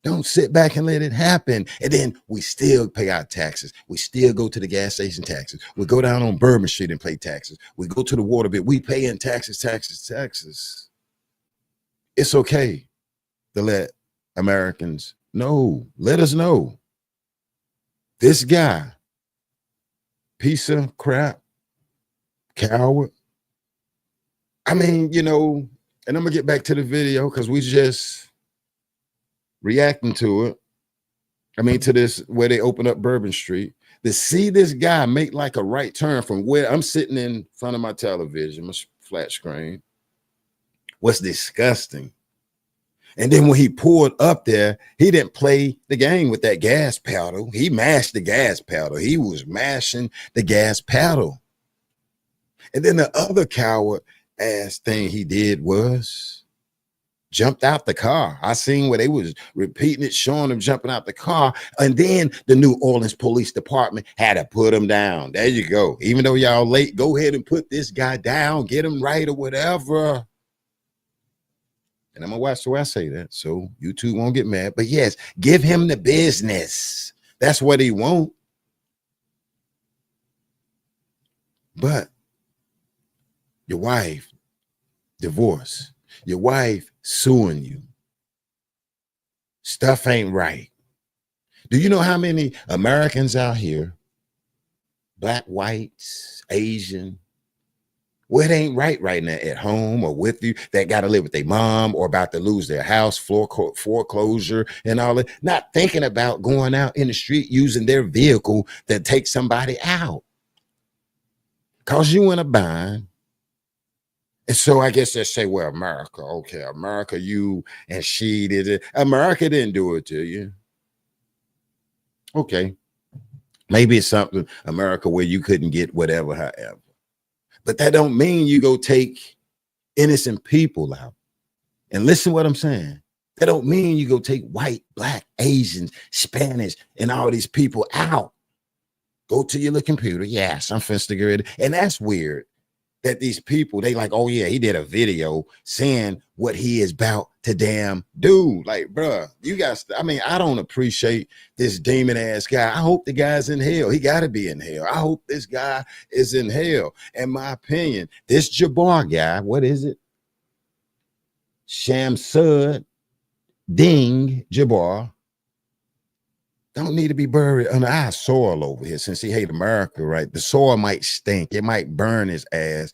Speaker 1: Don't sit back and let it happen. And then we still pay our taxes. We still go to the gas station taxes. We go down on Bourbon Street and pay taxes. We go to the water bill. We pay in taxes. It's okay to let Americans know. Let us know. This guy, piece of crap, coward. I mean, and I'm going to get back to the video because we just reacting to it. I mean, to this, where they open up Bourbon Street, to see this guy make like a right turn from where I'm sitting in front of my television, my flat screen, was disgusting. And then when he pulled up there, he didn't play the game with that gas pedal. He mashed the gas pedal. He was mashing the gas pedal. And then the other coward ass thing he did was jumped out the car. I seen where they was repeating it, showing him jumping out the car. And then the New Orleans Police Department had to put him down. There you go. Even though y'all late, go ahead and put this guy down, get him right or whatever. And I'm gonna watch the way I say that, so YouTube won't get mad. But yes, give him the business. That's what he want. But your wife, divorce, your wife suing you. Stuff ain't right. Do you know how many Americans out here, black, whites, Asian, well, it ain't right now at home or with you, that got to live with their mom or about to lose their house, foreclosure and all that, not thinking about going out in the street using their vehicle to take somebody out. Cause you in a bind. And so I guess they say, well, America, okay, America, you and she did it. America didn't do it to you. Okay. Maybe it's something, America, where you couldn't get whatever, however. But that don't mean you go take innocent people out. And listen what I'm saying. That don't mean you go take white, black, Asians, Spanish, and all these people out. Go to your little computer. Yes, I'm finna get ready. And that's weird that these people, they like, oh yeah, he did a video saying what he is about to damn do. Like, bruh, you guys, I mean, I don't appreciate this demon ass guy. I hope the guy's in hell. He got to be in hell. I hope this guy is in hell. In my opinion, this Jabbar guy, what is it? Shamsud Ding Jabbar don't need to be buried under our soil over here, since he hate America, right? The soil might stink. It might burn his ass.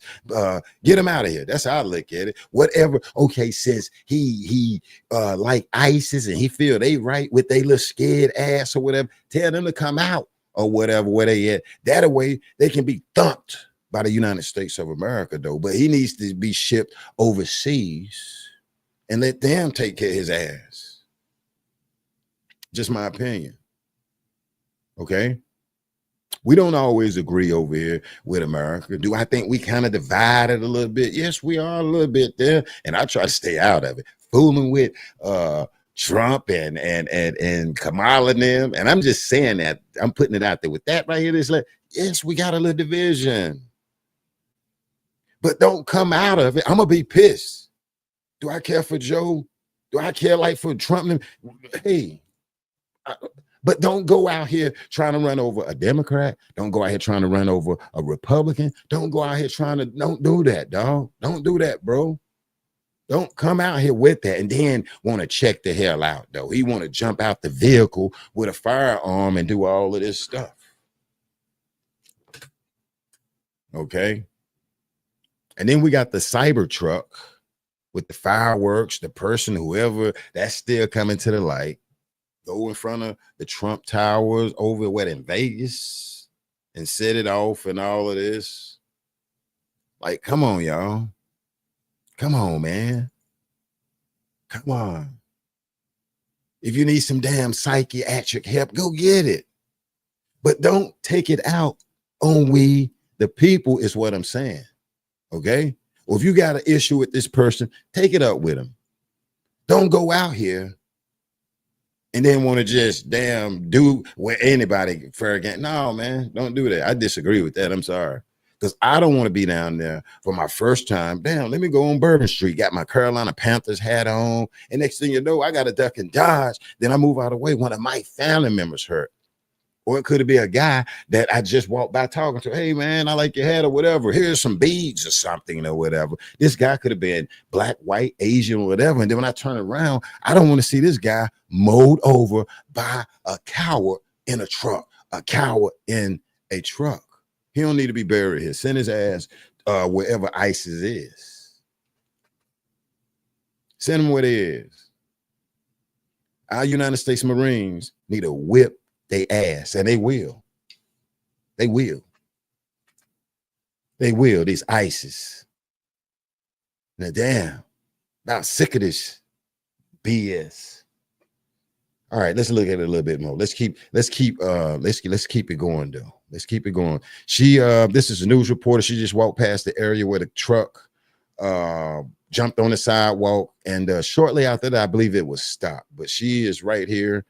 Speaker 1: Get him out of here. That's how I look at it. Whatever. Okay, since he like ISIS and he feel they right with they little scared ass or whatever, tell them to come out or whatever, where they at. That way they can be thumped by the United States of America, though. But he needs to be shipped overseas and let them take care of his ass. Just my opinion. Okay, we don't always agree over here with America. Do I think we kind of divided a little bit? Yes, we are a little bit there, and I try to stay out of it. Fooling with Trump and Kamala and them, and I'm just saying that, I'm putting it out there with that right here. This like, yes, we got a little division, but don't come out of it. I'm gonna be pissed. Do I care for Joe? Do I care like for Trump? Hey. But don't go out here trying to run over a Democrat. Don't go out here trying to run over a Republican. Don't go out here trying to, don't do that, dog. Don't do that, bro. Don't come out here with that and then want to check the hell out, though. He want to jump out the vehicle with a firearm and do all of this stuff. Okay. And then we got the Cybertruck with the fireworks, the person, whoever, that's still coming to the light. Go in front of the Trump Towers over in Vegas and set it off and all of this. Like, come on, y'all. Come on, man. Come on. If you need some damn psychiatric help, go get it. But don't take it out on we, the people, is what I'm saying. Okay? Well, if you got an issue with this person, take it up with them. Don't go out here and then want to just damn do where anybody fair game. No, man, don't do that. I disagree with that. I'm sorry. because I don't want to be down there for my first time. Damn, let me go on Bourbon Street, got my Carolina Panthers hat on, and next thing you know, I got a duck and dodge. Then I move out of the way, one of my family members hurt. Or it could be a guy that I just walked by talking to. Hey, man, I like your hat or whatever. Here's some beads or something or whatever. This guy could have been black, white, Asian, or whatever. And then when I turn around, I don't want to see this guy mowed over by a coward in a truck, a coward in a truck. He don't need to be buried here. Send his ass wherever ISIS is. Send him where it is. Our United States Marines need to whip they ass, and they will. They will. They will. These ISIS. Now, damn, about sick of this BS. All right, let's look at it a little bit more. Let's keep it going though. Let's keep it going. This is a news reporter. She just walked past the area where the truck jumped on the sidewalk, and shortly after that, I believe it was stopped. But she is right here.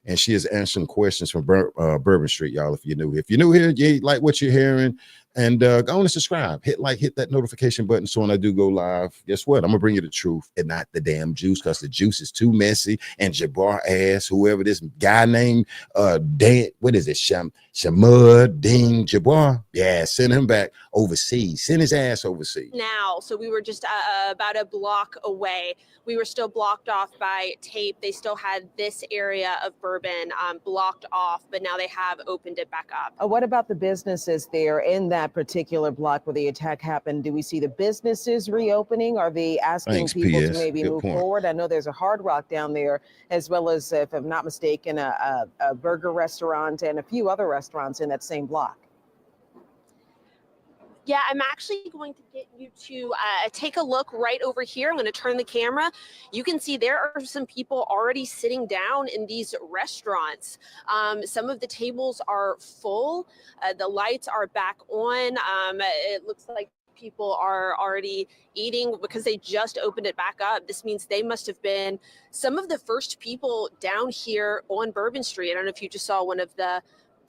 Speaker 1: And she is answering questions from Bourbon Street, y'all. If you're new here, you like what you're hearing, and go on and subscribe. Hit that notification button so when I do go live, guess what? I'm gonna bring you the truth and not the damn juice, because the juice is too messy. And Jabbar ass, whoever this guy named Dan, what is it? Shamud Ding Jabbar. Yeah, send him back overseas. Send his ass overseas.
Speaker 7: Now, so we were just about a block away. We were still blocked off by tape. They still had this area of Bourbon blocked off, but now they have opened it back up.
Speaker 5: What about the businesses there in that particular block where the attack happened? Do we see the businesses reopening? Are they asking people to maybe move forward? I know there's a Hard Rock down there, as well as, if I'm not mistaken, a burger restaurant and a few other restaurants in that same block.
Speaker 7: Yeah, I'm actually going to get you to take a look right over here. I'm going to turn the camera. You can see there are some people already sitting down in these restaurants. Some of the tables are full. The lights are back on. It looks like people are already eating because they just opened it back up. This means they must have been some of the first people down here on Bourbon Street. I don't know if you just saw one of the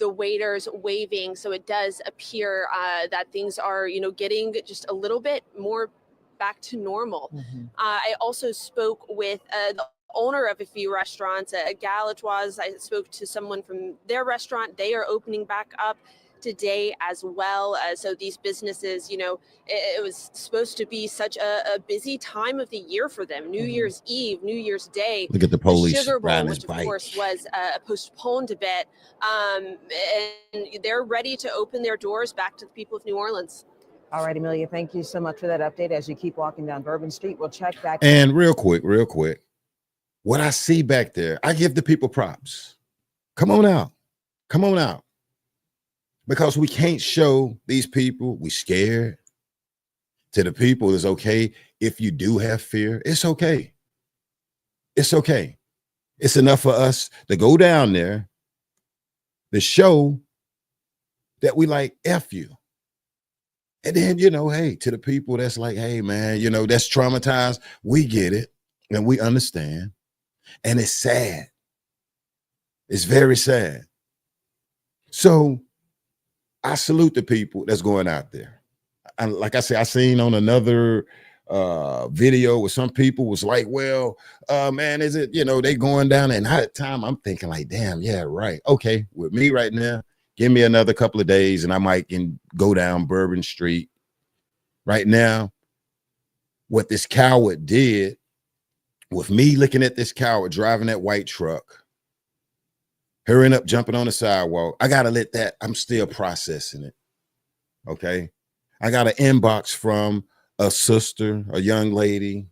Speaker 7: waiters waving. So it does appear that things are, getting just a little bit more back to normal. Mm-hmm. I also spoke with the owner of a few restaurants, Galatoire's. I spoke to someone from their restaurant. They are opening back up today as well. So these businesses, it was supposed to be such a busy time of the year for them. New Year's Eve, New Year's Day.
Speaker 1: Look at the police.
Speaker 7: Sugar Bowl, which of course was postponed a bit. And they're ready to open their doors back to the people of New Orleans.
Speaker 5: All right, Amelia, thank you so much for that update. As you keep walking down Bourbon Street, we'll check back.
Speaker 1: And real quick, what I see back there, I give the people props. Come on out. Because we can't show these people we scared. To the people, it's okay. If you do have fear, it's okay. It's okay. It's enough for us to go down there to show that we like F you. And then, hey, to the people that's like, hey, man, that's traumatized. We get it and we understand. And it's sad. It's very sad. So I salute the people that's going out there. And like I said, I seen on another video where some people was like, well, man, is it, they going down, and at the time I'm thinking like, damn, yeah, right. Okay, with me right now, give me another couple of days and I might can go down Bourbon Street. Right now, what this coward did with me looking at this coward driving that white truck, hurrying up, jumping on the sidewalk. I got to let that, I'm still processing it. Okay. I got an inbox from a sister, a young lady,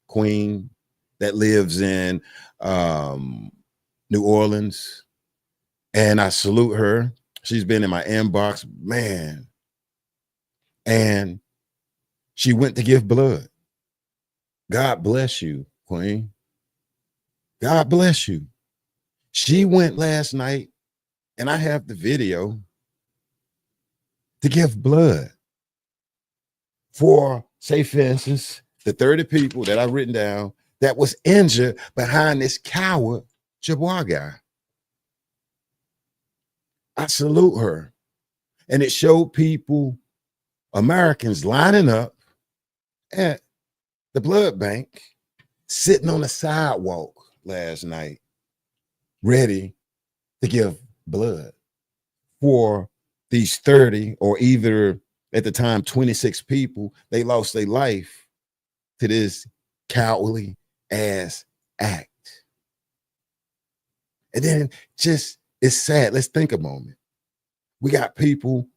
Speaker 1: Queen, that lives in New Orleans. And I salute her. She's been in my inbox, man. And she went to give blood. God bless you, Queen. God bless you. She went last night, and I have the video, to give blood for, say, for instance, the 30 people that I've written down that was injured behind this coward Jabbar guy. I salute her. And it showed people Americans lining up at the blood bank, sitting on the sidewalk last night, ready to give blood for these 30 or either at the time 26 people. They lost their life to this cowardly ass act. And then just, it's sad. Let's think a moment. We got people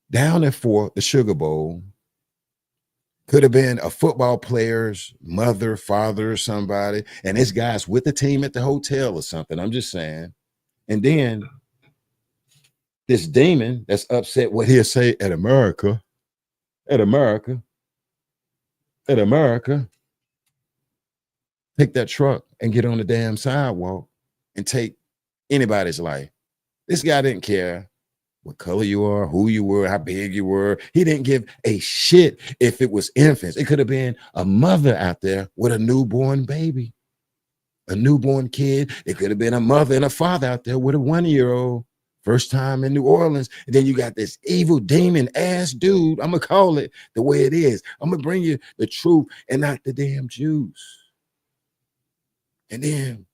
Speaker 1: down there for the Sugar Bowl. Could have been a football player's mother, father, or somebody. And this guy's with the team at the hotel or something. I'm just saying. And then this demon that's upset what he'll say at America, take that truck and get on the damn sidewalk and take anybody's life. This guy didn't care what color you are, who you were, how big you were. He didn't give a shit if it was infants. It could have been a mother out there with a newborn baby, a newborn kid. It could have been a mother and a father out there with a 1-year-old. First time in New Orleans. And then you got this evil demon ass dude. I'm going to call it the way it is. I'm going to bring you the truth and not the damn Jews. And then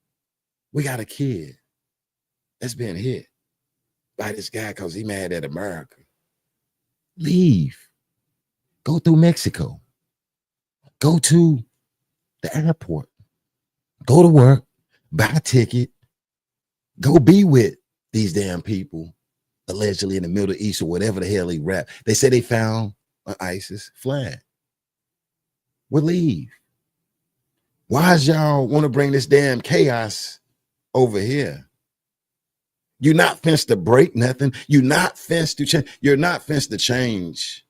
Speaker 1: we got a kid that's been hit by this guy because he mad at America. Leave. Go through Mexico. Go to the airport. Go to work. Buy a ticket. Go be with these damn people allegedly in the Middle East or whatever the hell he rap. They say they found an ISIS flag. Well, leave. Why does y'all want to bring this damn chaos over here? You're not fenced to break nothing. You're not fenced to change. You're not fenced to change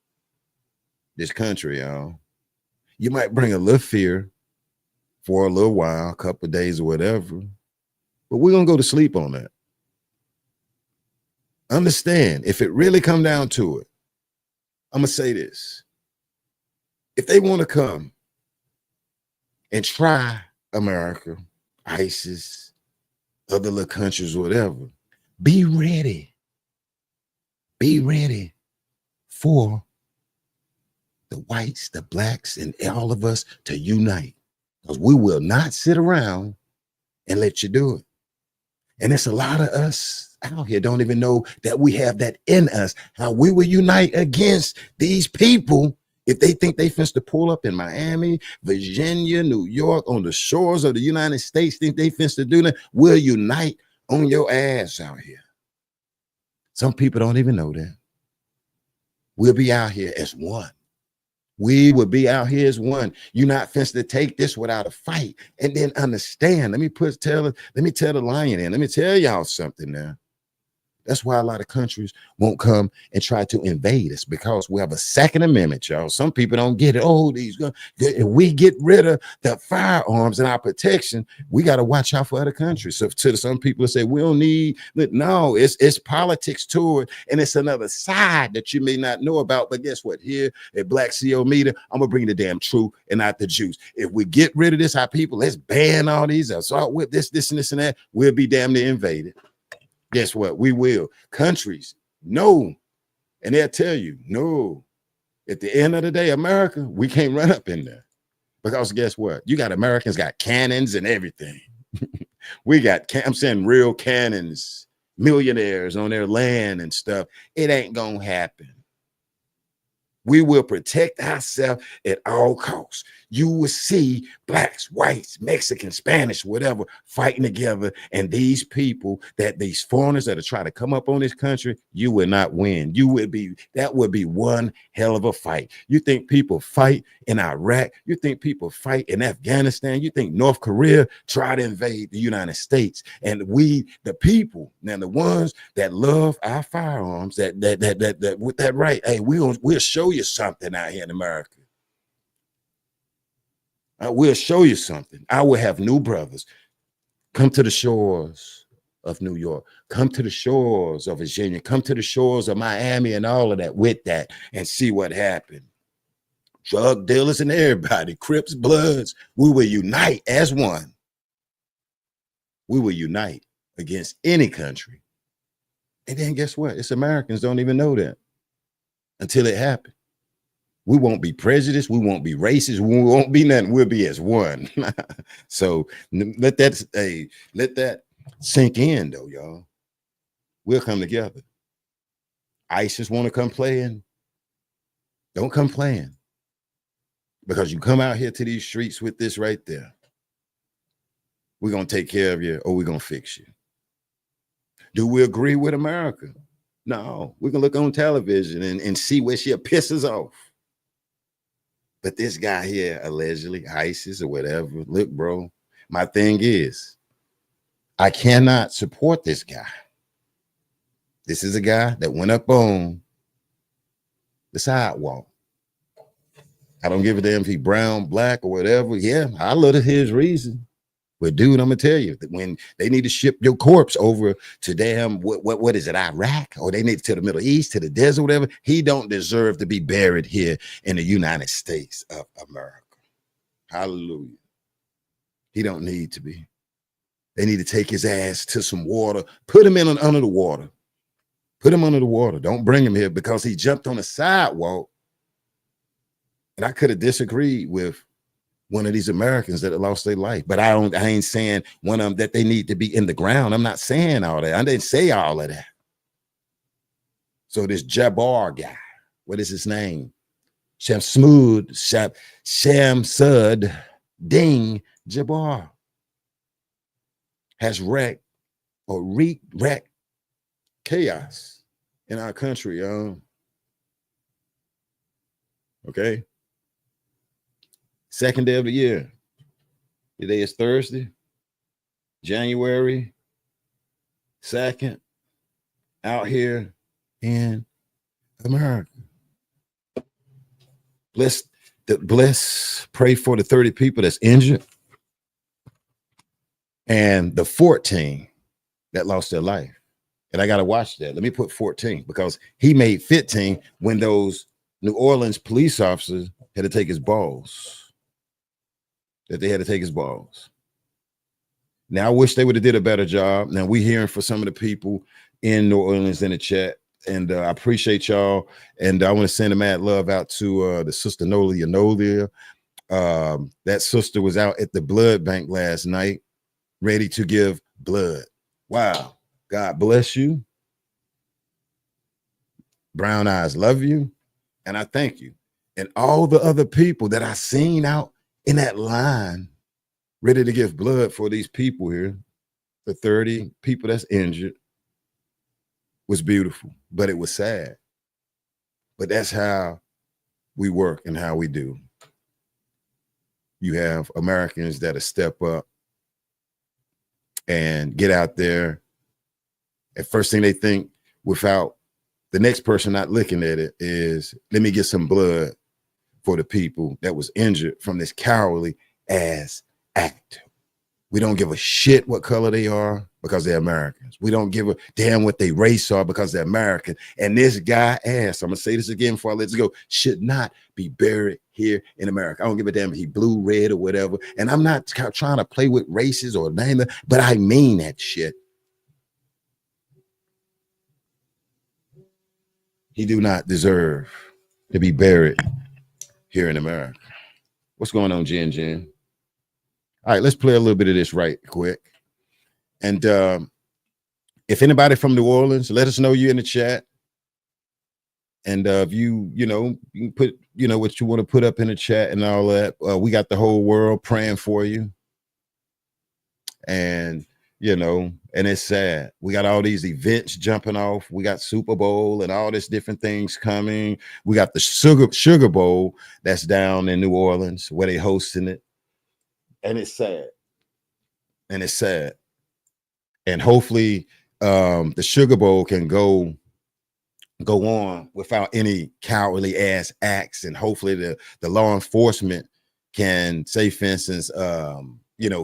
Speaker 1: this country, y'all. You might bring a little fear for a little while, a couple of days or whatever, but we're going to go to sleep on that. Understand, if it really come down to it, I'm going to say this. If they want to come and try America, ISIS, other little countries, whatever, be ready. Be ready for the whites, the blacks, and all of us to unite. Because we will not sit around and let you do it. And it's a lot of us out here don't even know that we have that in us, how we will unite against these people if they think they finna to pull up in Miami, Virginia, New York, on the shores of the United States, think they finna to do that. We'll unite on your ass out here. Some people don't even know that. We'll be out here as one. We will be out here as one. You're not fenced to take this without a fight. And then understand. Let me tell the lion in. Let me tell y'all something now. That's why a lot of countries won't come and try to invade us, because we have a Second Amendment, y'all. Some people don't get it. Oh, these guns. If we get rid of the firearms and our protection, we got to watch out for other countries. So to some people say we don't need, no, it's politics to it, and it's another side that you may not know about. But guess what? Here at Black CO Media, I'm gonna bring the damn truth and not the juice. If we get rid of this, our people, let's ban all these assault with this and this and that, we'll be damn near invaded. Guess what? We will. Countries, no. And they'll tell you, no. At the end of the day, America, we can't run up in there. Because guess what? You got Americans got cannons and everything. We got, I'm saying real cannons, millionaires on their land and stuff. It ain't going to happen. We will protect ourselves at all costs. You will see blacks, whites, Mexicans, Spanish, whatever, fighting together. And these people, these foreigners that are trying to come up on this country, you will not win. That would be one hell of a fight. You think people fight in Iraq? You think people fight in Afghanistan? You think North Korea tried to invade the United States? And we, the people, now the ones that love our firearms, that with that right, hey, we'll show you something out here in America. I will show you something. I will have new brothers come to the shores of New York, come to the shores of Virginia, come to the shores of Miami and all of that with that and see what happened. Drug dealers and everybody, Crips, Bloods, we will unite as one. We will unite against any country. And then guess what? It's Americans don't even know that until it happened. We won't be prejudiced. We won't be racist. We won't be nothing. We'll be as one. So let that sink in, though, y'all. We'll come together. ISIS want to come playing. Don't come playing. Because you come out here to these streets with this right there. We're going to take care of you or we're going to fix you. Do we agree with America? No. We can look on television and see where she'll piss us off. But this guy here, allegedly, ISIS or whatever, look, bro, my thing is, I cannot support this guy. This is a guy that went up on the sidewalk. I don't give a damn if he brown, black, or whatever. Yeah, I love his reason. But dude, I'm gonna tell you that when they need to ship your corpse over to damn what is it, Iraq, or they need to the Middle East, to the desert, whatever, he don't deserve to be buried here in the United States of America. Hallelujah. He don't need to be. They need to take his ass to some water, put him in under the water. Put him under the water. Don't bring him here because he jumped on the sidewalk. And I could have disagreed with one of these Americans that lost their life, but I ain't saying one of them that they need to be in the ground. I'm not saying all that. I didn't say all of that. So this Jabbar guy, what is his name? Shamsud Ding Jabbar has wreaked chaos in our country. Okay. Second day of the year. Today is Thursday, January 2nd, out here in America. Pray for the 30 people that's injured and the 14 that lost their life. And I got to watch that. Let me put 14 because he made 15 when those New Orleans police officers had to take his balls. They had to take his balls. Now, I wish they would have did a better job. Now, we're hearing for some of the people in New Orleans in the chat, and I appreciate y'all. And I want to send a mad love out to the sister Nolia. That sister was out at the blood bank last night, ready to give blood. Wow. God bless you. Brown eyes love you. And I thank you. And all the other people that I seen out in that line, ready to give blood for these people here, the 30 people that's injured, was beautiful, but it was sad. But that's how we work and how we do. You have Americans that'll step up and get out there. And first thing they think, without the next person not looking at it, is let me get some blood for the people that was injured from this cowardly ass act. We don't give a shit what color they are because they're Americans. We don't give a damn what they race are because they're American. And this guy ass, I'm gonna say this again before I let it go, should not be buried here in America. I don't give a damn if he blue, red, or whatever. And I'm not trying to play with races or name it, but I mean that shit. He do not deserve to be buried here in America. What's going on, Jen? All right, let's play a little bit of this right quick. And if anybody from New Orleans, let us know you in the chat. And if you can put, what you want to put up in the chat and all that. We got the whole world praying for you. And, and it's sad. We got all these events jumping off. We got Super Bowl and all these different things coming. We got the Sugar Bowl that's down in New Orleans where they hosting it. And it's sad. And hopefully the Sugar Bowl can go on without any cowardly ass acts. And hopefully the law enforcement can, say, for instance,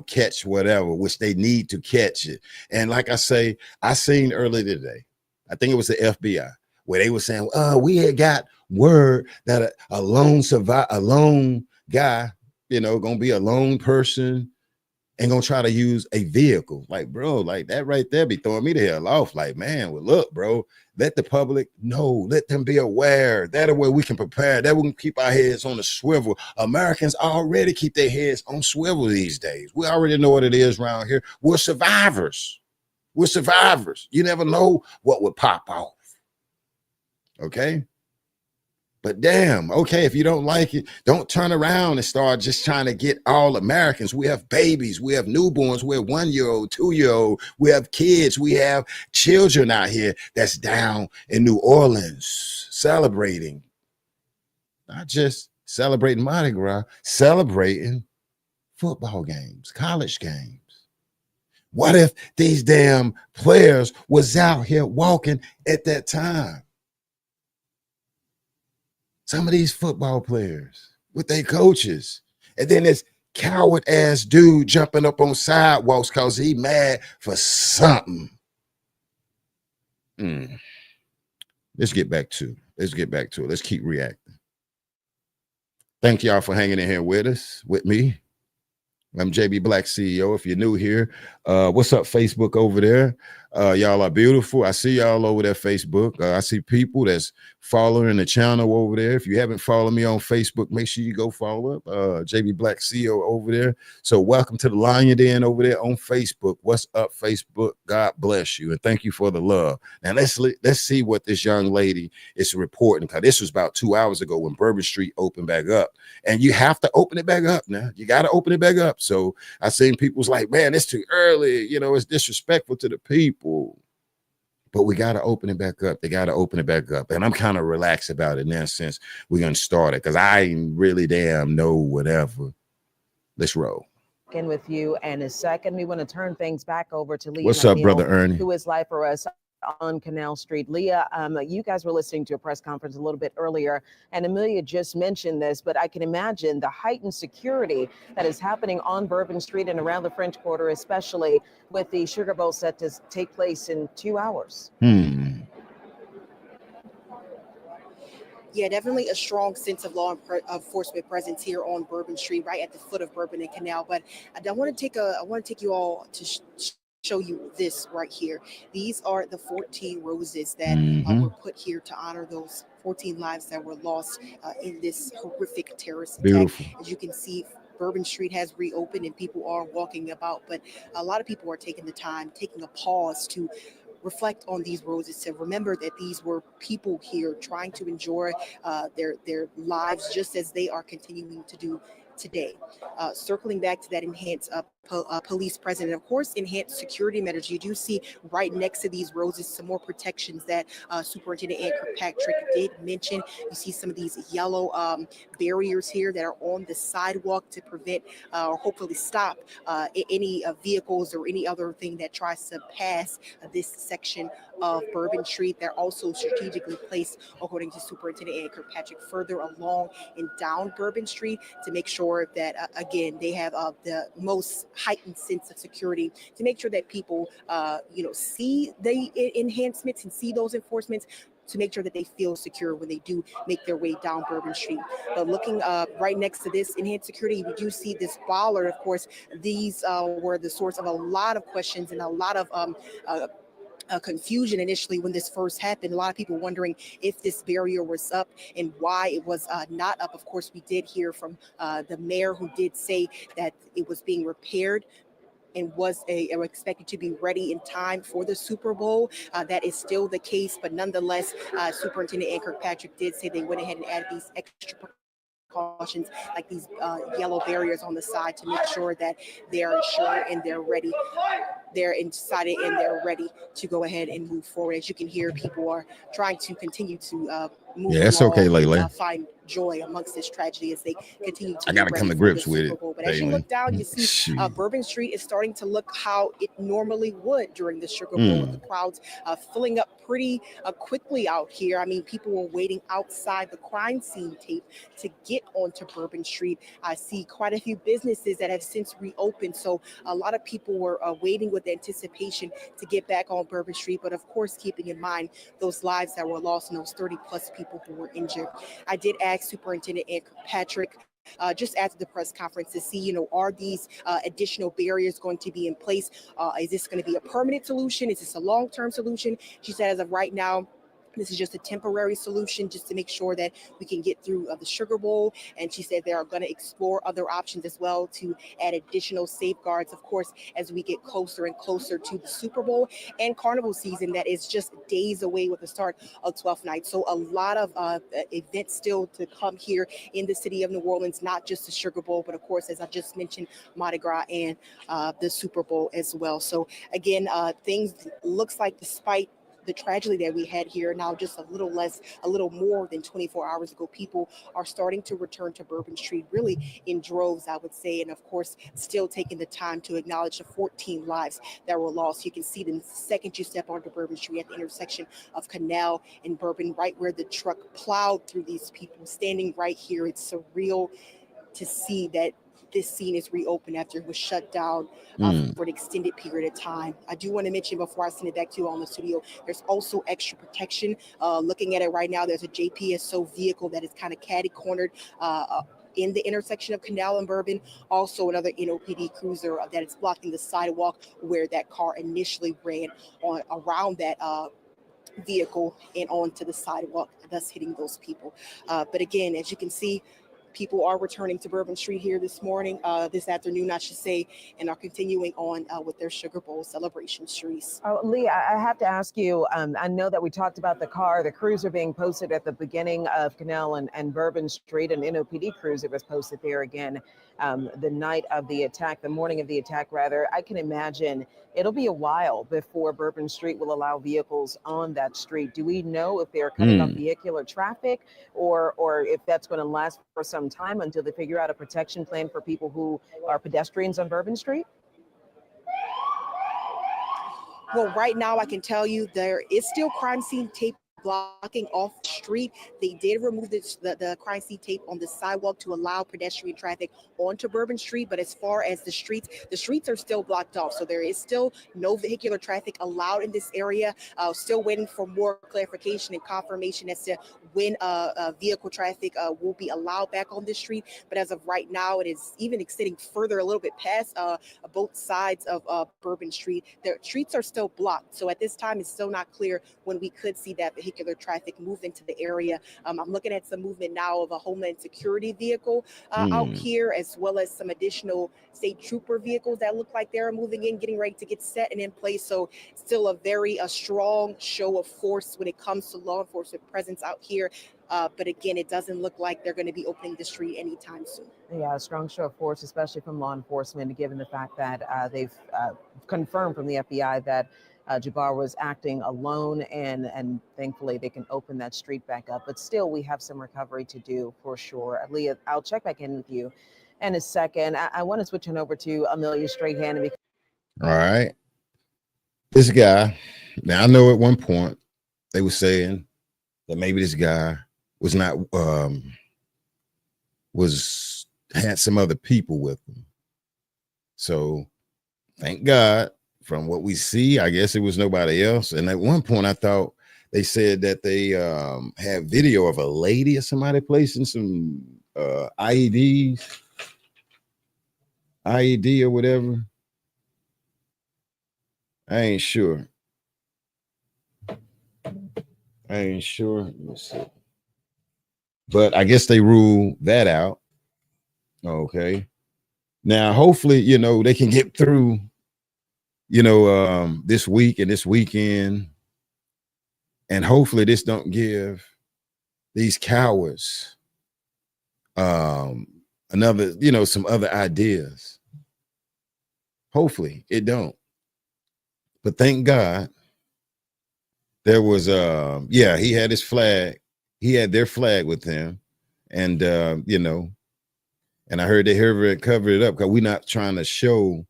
Speaker 1: catch whatever, which they need to catch it. And like I say, I seen earlier today, I think it was the FBI, where they were saying, we had got word that a lone guy, gonna be a lone person and gonna try to use a vehicle. Like, bro, like that right there be throwing me the hell off. Like, man, well, look, bro, let the public know, let them be aware. That way we can prepare. That we can keep our heads on the swivel. Americans already keep their heads on swivel these days. We already know what it is around here. We're survivors. We're survivors. You never know what would pop off. Okay. But damn, okay, if you don't like it, don't turn around and start just trying to get all Americans. We have babies, we have newborns, we have 1-year-old, 2-year-old, we have kids, we have children out here that's down in New Orleans celebrating. Not just celebrating Mardi Gras, celebrating football games, college games. What if these damn players was out here walking at that time? Some of these football players with their coaches, and then this coward ass dude jumping up on sidewalks because he mad for something. Let's get back to it. Let's keep reacting. Thank y'all for hanging in here with us, with me. I'm JB Black CEO. If you're new here, what's up, Facebook over there? Y'all are beautiful. I see y'all over there, Facebook. I see people that's following the channel over there. If you haven't followed me on Facebook, make sure you go follow up. JB Black CEO over there. So welcome to the Lion Den over there on Facebook. What's up, Facebook? God bless you, and thank you for the love. Now let's see what this young lady is reporting, because this was about 2 hours ago when Bourbon Street opened back up, and you have to open it back up now. You got to open it back up. So I seen people's like, man, it's too early. You know, it's disrespectful to the people. But we got to open it back up. They got to open it back up. And I'm kind of relaxed about it now since we're going to start it, because I ain't really damn know whatever. Let's roll.
Speaker 5: In with you in a second. We want to turn things back over to Leah.
Speaker 1: What's up, brother Ernie?
Speaker 5: Who is live for us on Canal Street. Leah, you guys were listening to a press conference a little bit earlier, and Amelia just mentioned this, but I can imagine the heightened security that is happening on Bourbon Street and around the French Quarter, especially with the Sugar Bowl set to take place in 2 hours.
Speaker 6: Yeah, definitely a strong sense of law enforcement presence here on Bourbon Street, right at the foot of Bourbon and Canal. But I want to take you all to show you this right here. These are the 14 roses that were put here to honor those 14 lives that were lost in this horrific terrorist attack.
Speaker 1: Beautiful.
Speaker 6: As you can see, Bourbon Street has reopened and people are walking about, but a lot of people are taking the time, taking a pause to reflect on these roses, to remember that these were people here trying to enjoy their lives just as they are continuing to do today. Circling back to that enhanced police presence, and of course enhanced security measures. You do see right next to these roses some more protections that Superintendent Ann Kirkpatrick did mention. You see some of these yellow barriers here that are on the sidewalk to prevent or hopefully stop any vehicles or any other thing that tries to pass this section of Bourbon Street. They're also strategically placed, according to Superintendent Ann Kirkpatrick, further along and down Bourbon Street to make sure that, again, they have the most heightened sense of security, to make sure that people, see the enhancements and see those enforcements, to make sure that they feel secure when they do make their way down Bourbon Street. But looking right next to this enhanced security, we do see this bollard. Of course, these were the source of a lot of questions and a lot of confusion initially when this first happened. A lot of people wondering if this barrier was up and why it was not up. Of course, we did hear from the mayor, who did say that it was being repaired and was expected to be ready in time for the Super Bowl. That is still the case, but nonetheless, Superintendent Ann Kirkpatrick did say they went ahead and added these extra precautions, like these yellow barriers on the side, to make sure that they are sure and they're ready. They're excited and they're ready to go ahead and move forward. As you can hear, people are trying to continue to move.
Speaker 1: Yeah, it's okay, Layla.
Speaker 6: Find joy amongst this tragedy as they continue to.
Speaker 1: I gotta come to grips with it.
Speaker 6: But as you look down, you see Bourbon Street is starting to look how it normally would during the Sugar Bowl, with the crowds filling up pretty quickly out here. I mean, people were waiting outside the crime scene tape to get onto Bourbon Street. I see quite a few businesses that have since reopened, so a lot of people were waiting with anticipation to get back on Bourbon Street, but of course keeping in mind those lives that were lost and those 30 plus people who were injured. I did ask Superintendent Ann Kirkpatrick just after the press conference to see, are these additional barriers going to be in place? Is this going to be a permanent solution? Is this a long-term solution? She said, as of right now, this is just a temporary solution just to make sure that we can get through the Sugar Bowl. And she said they are going to explore other options as well to add additional safeguards, of course, as we get closer and closer to the Super Bowl and Carnival season that is just days away with the start of 12th night. So a lot of events still to come here in the city of New Orleans, not just the Sugar Bowl, but of course, as I just mentioned, Mardi Gras and the Super Bowl as well. So again, things looks like despite the tragedy that we had here now, just a little more than 24 hours ago, people are starting to return to Bourbon Street really in droves, I would say. And of course, still taking the time to acknowledge the 14 lives that were lost. You can see them the second you step onto Bourbon Street at the intersection of Canal and Bourbon, right where the truck plowed through these people, standing right here. It's surreal to see that this scene is reopened after it was shut down for an extended period of time. I do want to mention before I send it back to you all in the studio, there's also extra protection. Looking at it right now, there's a JPSO vehicle that is kind of catty-cornered in the intersection of Canal and Bourbon. Also another NOPD cruiser that is blocking the sidewalk where that car initially ran on around that vehicle and onto the sidewalk, thus hitting those people. But again, as you can see, people are returning to Bourbon Street here this afternoon, I should say, and are continuing on with their Sugar Bowl celebration, Sharice.
Speaker 5: Lee, I have to ask you, I know that we talked about the cruiser being posted at the beginning of Canal and Bourbon Street, an NOPD cruiser was posted there again the night of the attack, the morning of the attack, rather. I can imagine it'll be a while before Bourbon Street will allow vehicles on that street. Do we know if they're cutting off vehicular traffic or if that's going to last for some time until they figure out a protection plan for people who are pedestrians on Bourbon Street?
Speaker 6: Well, right now I can tell you there is still crime scene tape blocking off the street. They did remove the crime scene tape on the sidewalk to allow pedestrian traffic onto Bourbon Street. But as far as the streets are still blocked off. So there is still no vehicular traffic allowed in this area. Still waiting for more clarification and confirmation as to when vehicle traffic will be allowed back on this street. But as of right now, it is even extending further a little bit past both sides of Bourbon Street. The streets are still blocked. So at this time, it's still not clear when we could see that vehicular traffic move into the area. I'm looking at some movement now of a Homeland Security vehicle out here, as well as some additional state trooper vehicles that look like they're moving in, getting ready to get set and in place. So still a strong show of force when it comes to law enforcement presence out here. But again, it doesn't look like they're going to be opening the street anytime soon.
Speaker 5: Yeah, a strong show of force, especially from law enforcement, given the fact that they've confirmed from the FBI that Jabbar was acting alone, and thankfully they can open that street back up. But still, we have some recovery to do for sure. Leah, I'll check back in with you in a second. I want to switch on over to Amelia Strahan.
Speaker 1: All right. This guy, now I know at one point they were saying that maybe this guy was not, had some other people with him. So thank God, from what we see, I guess it was nobody else. And at one point I thought they said that they had video of a lady or somebody placing some IED or whatever. I ain't sure. Let me see. But I guess they ruled that out. Okay. Now, hopefully, they can get through, this week and this weekend. And hopefully this don't give these cowards another, some other ideas. Hopefully it don't. But thank God there was he had his flag. He had their flag with him. And and I heard they covered it up because we're not trying to show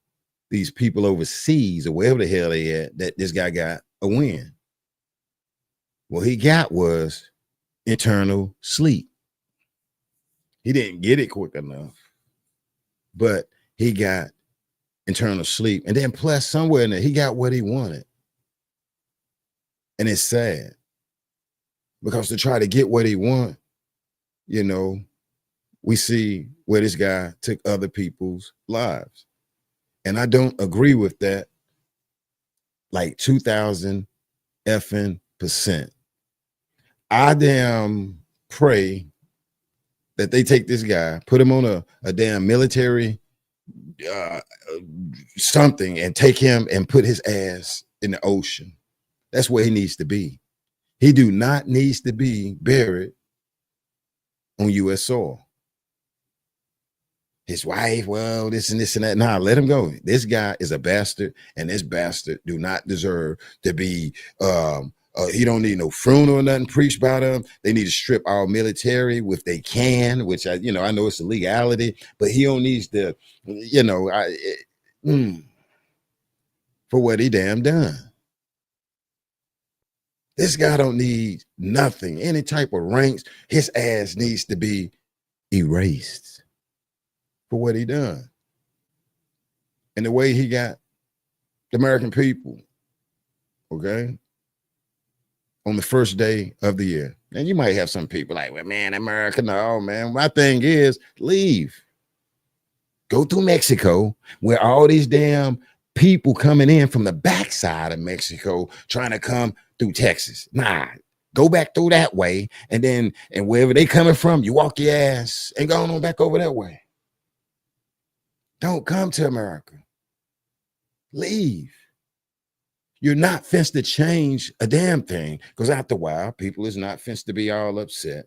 Speaker 1: these people overseas or wherever the hell they at that this guy got a win. What he got was internal sleep. He didn't get it quick enough, but he got internal sleep. And then plus somewhere in there, he got what he wanted. And it's sad because to try to get what he want, we see where this guy took other people's lives. And I don't agree with that like 2000 effing %. I damn pray that they take this guy, put him on a damn military something, and take him and put his ass in the ocean. That's where he needs to be. He do not needs to be buried on U.S. soil. His wife, well, this and this and that. Nah, let him go. This guy is a bastard, and this bastard do not deserve to be, he don't need no funeral or nothing preached about him. They need to strip our military if they can, which I know it's a legality, but he don't needs to, for what he damn done. This guy don't need nothing, any type of ranks. His ass needs to be erased for what he done. And the way he got the American people, okay, on the first day of the year. And you might have some people like, well, man, America, no, man. My thing is, leave. Go through Mexico, where all these damn people coming in from the backside of Mexico trying to come through Texas. Nah, go back through that way, and wherever they coming from, you walk your ass and go on back over that way. Don't come to America. Leave. You're not fenced to change a damn thing, because after a while, people is not fenced to be all upset.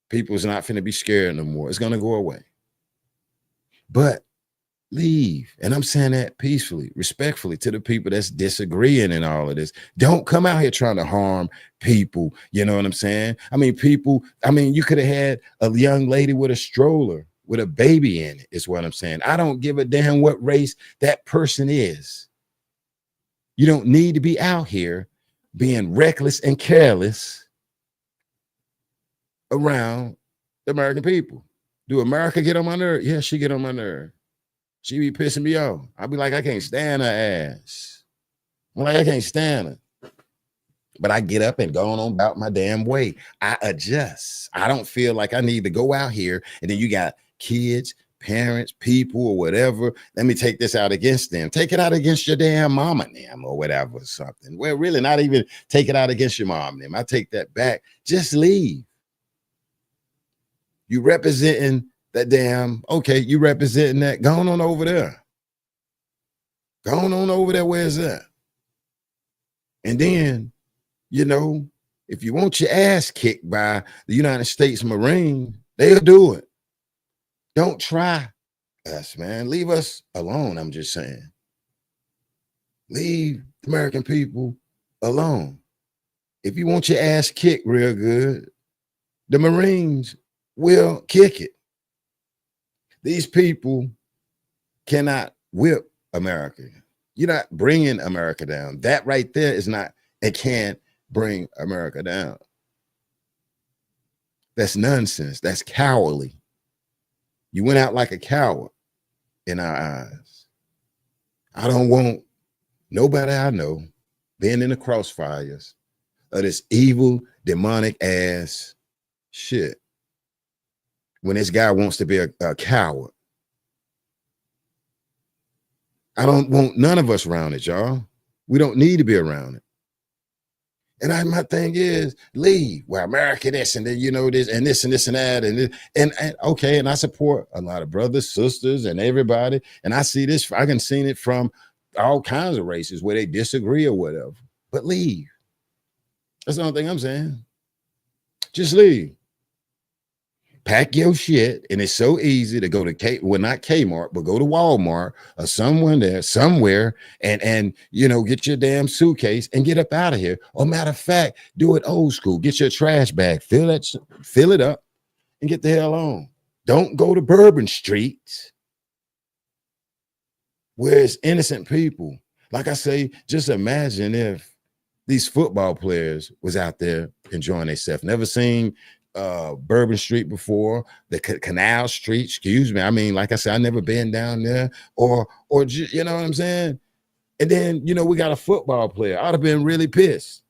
Speaker 1: People is not finna be scared no more. It's gonna go away. But leave. And I'm saying that peacefully, respectfully to the people that's disagreeing in all of this. Don't come out here trying to harm people. You know what I'm saying? You could have had a young lady with a stroller with a baby in it, is what I'm saying. I don't give a damn what race that person is. You don't need to be out here being reckless and careless around the American people. Do America get on my nerve? Yeah, she get on my nerve. She be pissing me off. I be like, I can't stand her ass. I'm like, I can't stand her. But I get up and go on about my damn way. I adjust. I don't feel like I need to go out here, and then you got kids, parents, people, or whatever. Let me take this out against them. Take it out against your damn mama and them, or whatever, or something. Well, really not even take it out against your mom and them. I take that back. Just leave. You representing that damn, okay, you representing that. Go on over there. Go on over there. Where's that? And then, if you want your ass kicked by the United States Marine, they'll do it. Don't try us, man. Leave us alone, I'm just saying. Leave the American people alone. If you want your ass kicked real good, the Marines will kick it. These people cannot whip America. You're not bringing America down. That right there is not, it can't bring America down. That's nonsense. That's cowardly. You went out like a coward in our eyes. I don't want nobody I know being in the crossfires of this evil, demonic ass shit when this guy wants to be a coward. I don't want none of us around it, y'all. We don't need to be around it. And my thing is, leave. Well, America this, and then this, and this, and this, and that, and okay. And I support a lot of brothers, sisters, and everybody. And I see this. I can see it from all kinds of races where they disagree or whatever. But leave. That's the only thing I'm saying. Just leave. Pack your shit, and it's so easy to go to not Kmart, but go to Walmart or somewhere, and get your damn suitcase and get up out of here. Or matter of fact, do it old school. Get your trash bag, fill it up, and get the hell on. Don't go to Bourbon Street where it's innocent people. Like I say, just imagine if these football players was out there enjoying themselves. Never seen Bourbon Street before, the Canal Street, excuse me. Like I said, I never been down there, or you know what I'm saying? And then, we got a football player. I'd have been really pissed.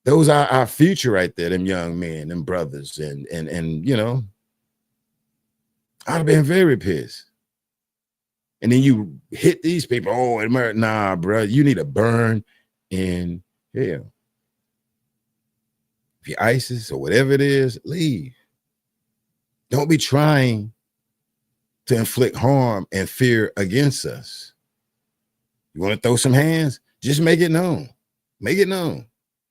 Speaker 1: Those are our future right there, them young men, them brothers, and I'd have been very pissed. And then you hit these people. Oh, America, nah, bro, you need to burn in hell. If you're ISIS or whatever it is, leave. Don't be trying to inflict harm and fear against us. You want to throw some hands? Just make it known. Make it known.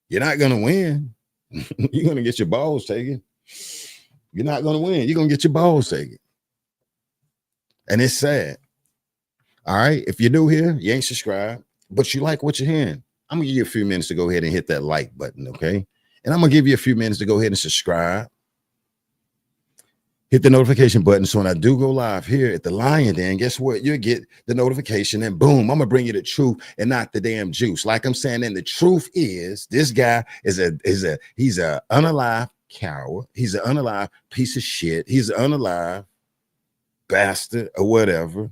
Speaker 1: You're not going to win. You're going to get your balls taken. You're not going to win. You're going to get your balls taken. And it's sad. All right. If you're new here, you ain't subscribed, but you like what you're hearing, I'm going to give you a few minutes to go ahead and hit that like button. Okay. And I'm going to give you a few minutes to go ahead and subscribe. Hit the notification button. So when I do go live here at the Lion Den, guess what? You'll get the notification and boom, I'm going to bring you the truth and not the damn juice. Like I'm saying, and the truth is this guy he's a unalive coward. He's an unalive piece of shit. He's an unalive bastard or whatever.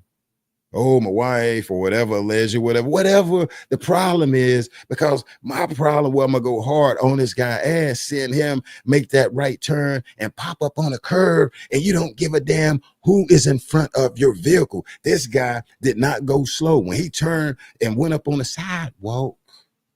Speaker 1: Oh, my wife or whatever, alleged, whatever the problem is, because my problem, well, I'm gonna go hard on this guy ass, seeing him make that right turn and pop up on a curve, and you don't give a damn who is in front of your vehicle. This guy did not go slow. When he turned and went up on the sidewalk,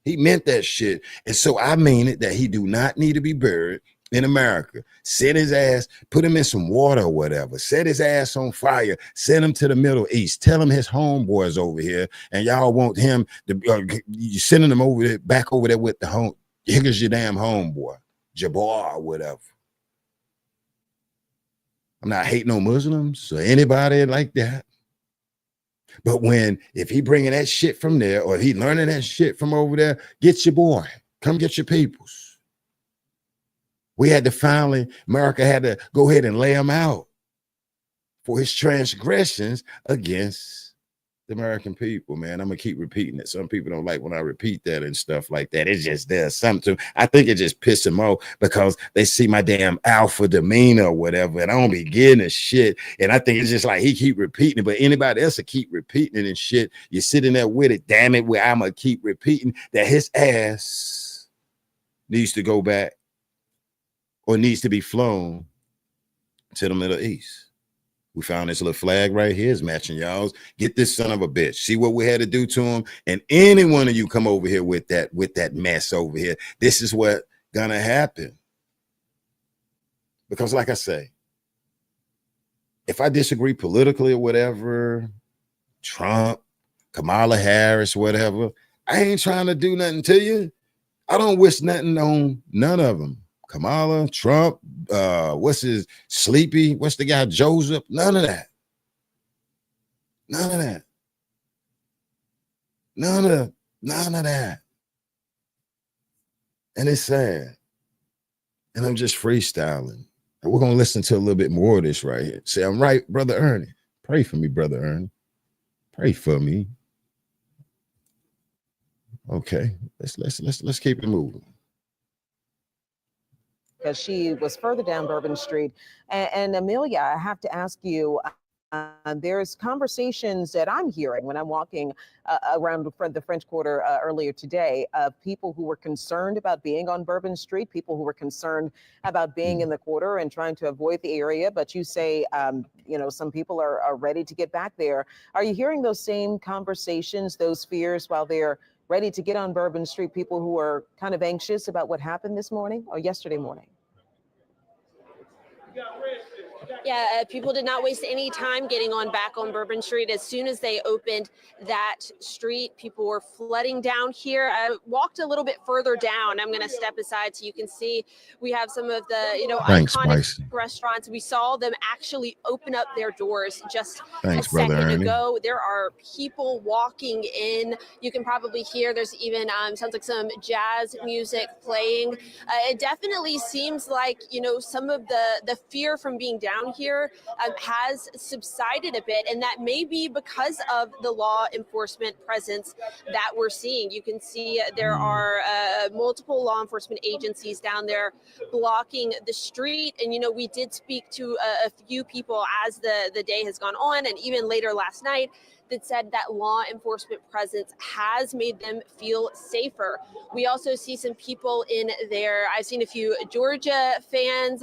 Speaker 1: he meant that shit. And so I mean it that he do not need to be buried in America. Set his ass, put him in some water or whatever, set his ass on fire, send him to the Middle East, tell him his homeboys over here, and y'all want him to, you sending him over there, back over there with the home, here's your damn homeboy, Jabbar or whatever. I'm not hating on Muslims or anybody like that. But if he bringing that shit from there, or if he learning that shit from over there, get your boy, come get your peoples. We had to finally, America had to go ahead and lay him out for his transgressions against the American people, man. I'm going to keep repeating it. Some people don't like when I repeat that and stuff like that. It just does something to, I think it just pisses them off because they see my damn alpha demeanor or whatever, and I don't be getting a shit. And I think it's just like he keep repeating it, but anybody else will keep repeating it and shit. You're sitting there with it, damn it, where I'm going to keep repeating that his ass needs to go back or needs to be flown to the Middle East. We found this little flag right here is matching y'all's. Get this son of a bitch. See what we had to do to him? And any one of you come over here with that mess over here, this is what gonna happen. Because like I say, if I disagree politically or whatever, Trump, Kamala Harris, whatever, I ain't trying to do nothing to you. I don't wish nothing on none of them. Kamala, Trump, what's his Sleepy? What's the guy Joseph? None of that. None of that. None of that. And it's sad. And I'm just freestyling. And we're gonna listen to a little bit more of this right here. Say, I'm right, Brother Ernie. Pray for me, Brother Ernie. Pray for me. Okay, let's keep it moving.
Speaker 5: Because she was further down Bourbon Street. And Amelia, I have to ask you, there's conversations that I'm hearing when I'm walking around the French Quarter earlier today of people who were concerned about being on Bourbon Street, people who were concerned about being in the quarter and trying to avoid the area. But you say, some people are ready to get back there. Are you hearing those same conversations, those fears while they're ready to get on Bourbon Street, people who are kind of anxious about what happened this morning or yesterday morning?
Speaker 7: Yeah, people did not waste any time getting back on Bourbon Street. As soon as they opened that street, people were flooding down here. I walked a little bit further down. I'm going to step aside so you can see we have some of the, iconic restaurants. We saw them actually open up their doors just a second ago. There are people walking in. You can probably hear there's even sounds like some jazz music playing. It definitely seems like, some of the fear from being down here has subsided a bit, and that may be because of the law enforcement presence that we're seeing. You can see there are multiple law enforcement agencies down there blocking the street, and we did speak to a few people as the day has gone on, and even later last night, that said that law enforcement presence has made them feel safer. We also see some people in there. I've seen a few Georgia fans,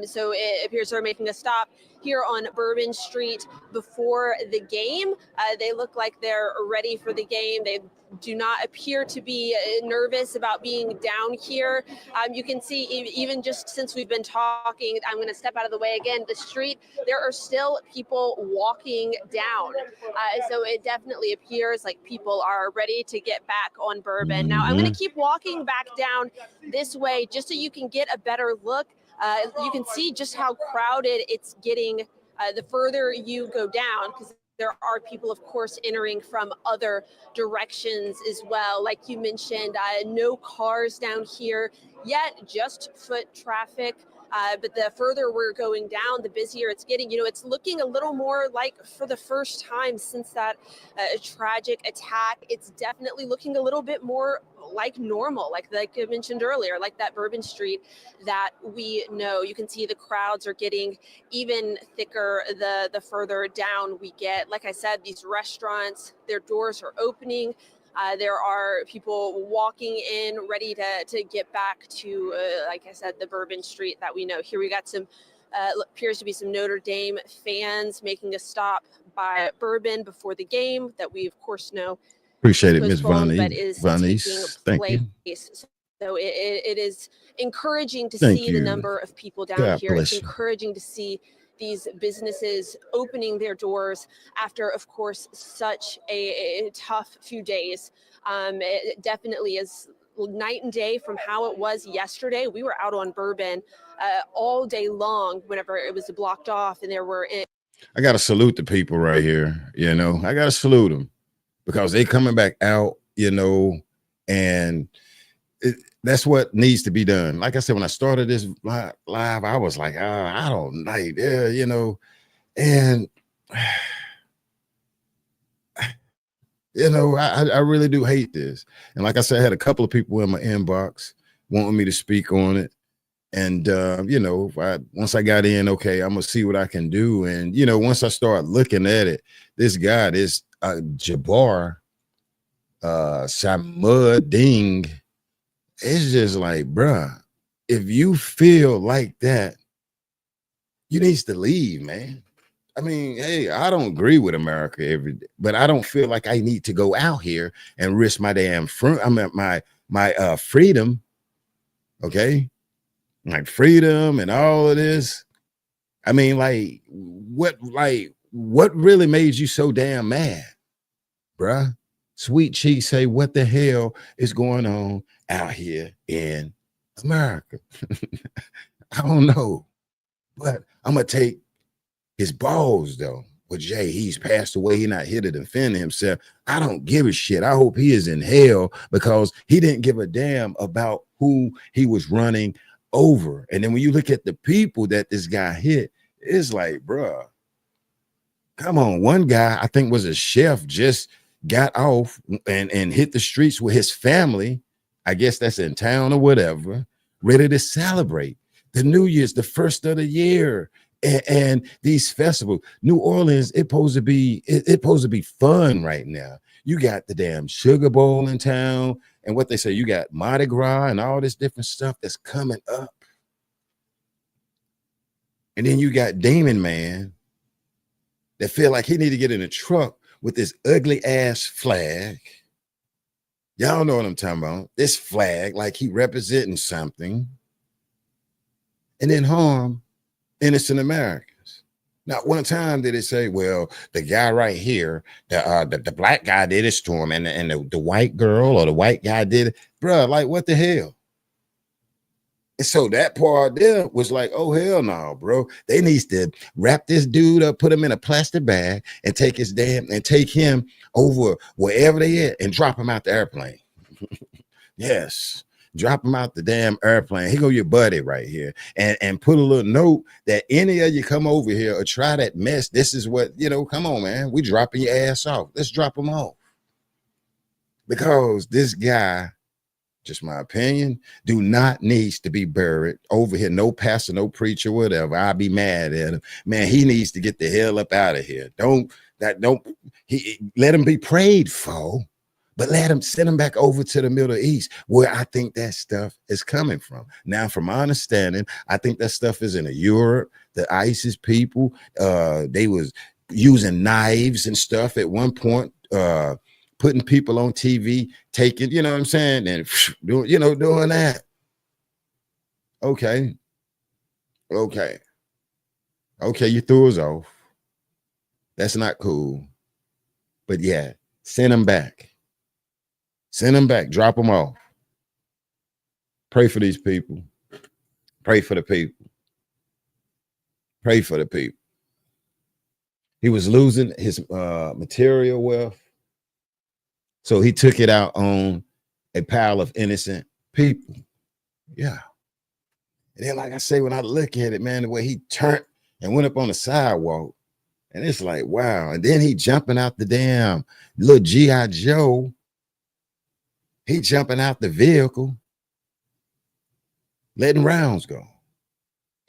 Speaker 7: so it appears they're making a stop here on Bourbon Street before the game. They look like they're ready for the game. They do not appear to be nervous about being down here. You can see even just since we've been talking, I'm going to step out of the way again, the street, there are still people walking down. So it definitely appears like people are ready to get back on Bourbon. Now I'm going to keep walking back down this way just so you can get a better look. You can see just how crowded it's getting the further you go down, because there are people, of course, entering from other directions as well. Like you mentioned, no cars down here yet, just foot traffic. But the further we're going down, the busier it's getting. You know, it's looking a little more like, for the first time since that tragic attack, it's definitely looking a little bit more like normal, like I mentioned earlier, like that Bourbon Street that we know. You can see the crowds are getting even thicker the further down we get. Like I said, these restaurants, their doors are opening. There are people walking in ready to get back to, like I said, the Bourbon Street that we know. Here we got some, appears to be some Notre Dame fans making a stop by Bourbon before the game that we, of course, know.
Speaker 1: Appreciate it, Ms.
Speaker 7: Vanice.
Speaker 1: Thank you.
Speaker 7: So it is encouraging to
Speaker 1: Thank
Speaker 7: see
Speaker 1: you.
Speaker 7: the number of people down
Speaker 1: God
Speaker 7: here. It's
Speaker 1: bless you.
Speaker 7: encouraging to see these businesses opening their doors after, of course, such a tough few days. It definitely is night and day from how it was yesterday. We were out on Bourbon all day long whenever it was blocked off, and there were.
Speaker 1: I got to salute the people right here. You know, I got to salute them because they coming back out, you know, and that's what needs to be done. Like I said, when I started this live, I was like, I don't like, you know, and you know, I really do hate this. And like I said, I had a couple of people in my inbox wanting me to speak on it. And, you know, once I got in, okay, I'm going to see what I can do. And, you know, once I start looking at it, this guy, this Jabbar Shamuddin, it's just like, bruh, if you feel like that, you need to leave, man. I mean, hey, I don't agree with America every day, but I don't feel like I need to go out here and risk my damn my freedom. Okay, like freedom and all of this. I mean, like what really made you so damn mad, bruh? Sweet Cheeks say, what the hell is going on out here in America? I don't know, but I'm gonna take his balls though. But Jay, he's passed away. He's not here to defend himself. I don't give a shit. I hope he is in hell because he didn't give a damn about who he was running over. And then when you look at the people that this guy hit, it's like, bruh, come on. One guy, I think was a chef, just got off and hit the streets with his family. I guess that's in town or whatever, ready to celebrate the New Year's, the first of the year. And these festivals, New Orleans, it's supposed to be fun right now. You got the damn Sugar Bowl in town, and what they say, you got Mardi Gras and all this different stuff that's coming up. And then you got Damon Man that feel like he need to get in a truck with this ugly ass flag. Y'all know what I'm talking about. This flag, like he representing something, and then harm innocent Americans. Now, one time did it say, well, the guy right here, the black guy did this to him, and the white girl or the white guy did it, bruh, like what the hell? And so that part there was like, oh hell no, bro. They need to wrap this dude up, put him in a plastic bag, and take him over wherever they at and drop him out the airplane. Yes. Drop him out the damn airplane. Here go your buddy right here. And put a little note that any of you come over here or try that mess. This is what, you know, come on, man. We dropping your ass off. Let's drop him off. Because this guy, just my opinion, do not needs to be buried over here. No pastor, no preacher, whatever. I'll be mad at him. Man, he needs to get the hell up out of here. Let him be prayed for, But send them back over to the Middle East, where I think that stuff is coming from. Now, from my understanding, I think that stuff is in Europe. The ISIS people, they was using knives and stuff at one point, putting people on TV, taking, you know what I'm saying, and doing that. Okay, you threw us off. That's not cool. But yeah, send them back. Send them back. Drop them off. Pray for these people. Pray for the people. Pray for the people. He was losing his material wealth, so he took it out on a pile of innocent people. Yeah. And then, like I say, when I look at it, man, the way he turned and went up on the sidewalk, and it's like, wow. And then he jumping out the damn little G.I. Joe. He jumping out the vehicle, letting rounds go.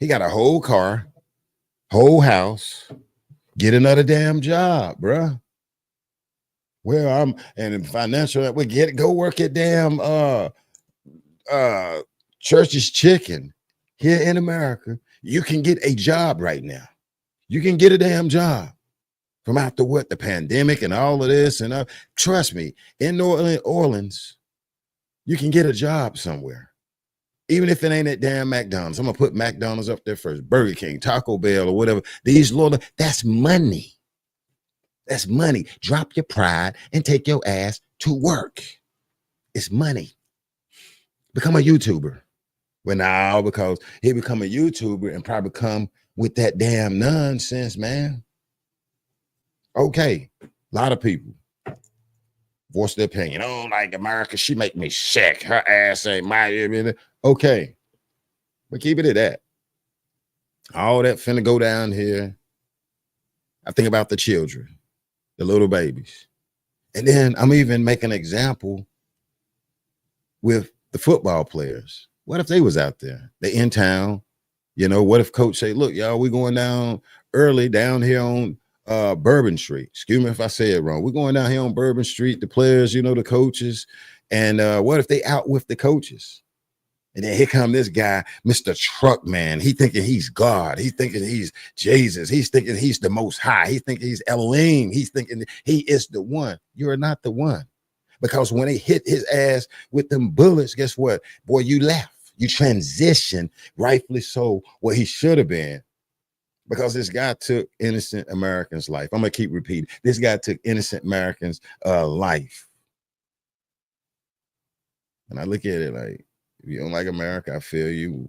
Speaker 1: He got a whole car, whole house. Get another damn job, bruh. Well, I'm in financial. Go work at damn Church's Chicken here in America. You can get a job right now. You can get a damn job from after the pandemic and all of this. And trust me, in New Orleans, you can get a job somewhere, even if it ain't at damn McDonald's. I'm gonna put McDonald's up there first, Burger King, Taco Bell, or whatever. That's money. That's money. Drop your pride and take your ass to work. It's money. Become a YouTuber. Well, now, because he become a YouTuber and probably come with that damn nonsense, man. Okay, a lot of people voice their opinion. Oh, like America, she make me sick. Her ass ain't my. Okay, but keep it at that. All that finna go down here. I think about the children, the little babies. And then I'm even making an example with the football players. What if they was out there? They in town. What if coach say, look, y'all, we going down early down here on Bourbon Street. Excuse me if I say it wrong. We're going down here on Bourbon Street, the players, the coaches. And what if they out with the coaches? And then here come this guy, Mr. Truck Man. He thinking he's God. He's thinking he's Jesus. He's thinking he's the Most High. He's thinking he's Elohim. He's thinking he is the one. You are not the one. Because when they hit his ass with them bullets, guess what? Boy, you left. You transition, rightfully so, where he should have been. Because this guy took innocent Americans' life. I'm going to keep repeating. This guy took innocent Americans' life. And I look at it like, if you don't like America, I feel you.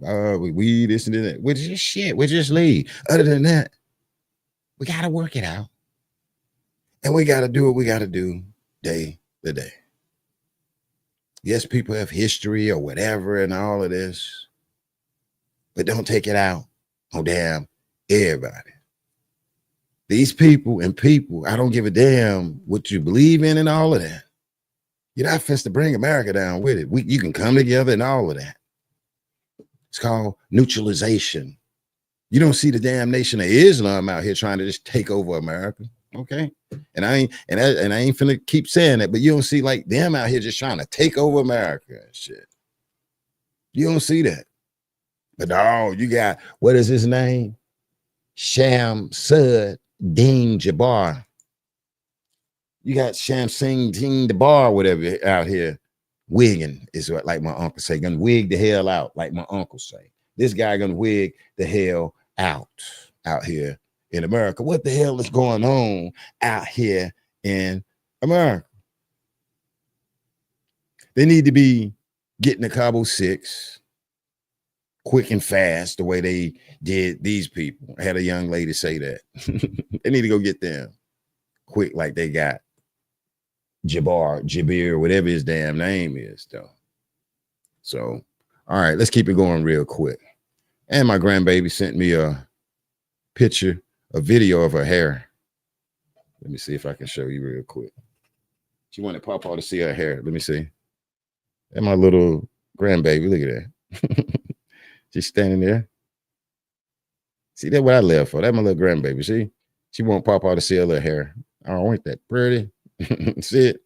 Speaker 1: We this and that. We're just shit. We just leave. Other than that, we got to work it out. And we got to do what we got to do day to day. Yes, people have history or whatever and all of this, but don't take it out on damn everybody. These people, I don't give a damn what you believe in and all of that. You're not supposed to bring America down with it. You can come together and all of that. It's called neutralization. You don't see the damn Nation of Islam out here trying to just take over America. Okay. And I ain't finna keep saying that, but you don't see like them out here just trying to take over America and shit. You don't see that. But no, you got, what is his name? Shamsud Din Jabbar. You got Shamsud Din Jabbar, whatever, out here wigging, is what, like my uncle say, gonna wig the hell out, like my uncle say. This guy gonna wig the hell out here in America. What the hell is going on out here in America? They need to be getting the Cabo 6 quick and fast the way they did these people. I had a young lady say that. They need to go get them quick like they got Jabir, whatever his damn name is, though. So, all right, let's keep it going real quick. And my grandbaby sent me a video of her hair. Let me see if I can show you real quick. She wanted Papa to see her hair. Let me see. And my little grandbaby, look at that. She's standing there. See, that's what I live for. That's my little grandbaby. See, she want Papa to see her little hair. Oh, ain't that pretty? See it?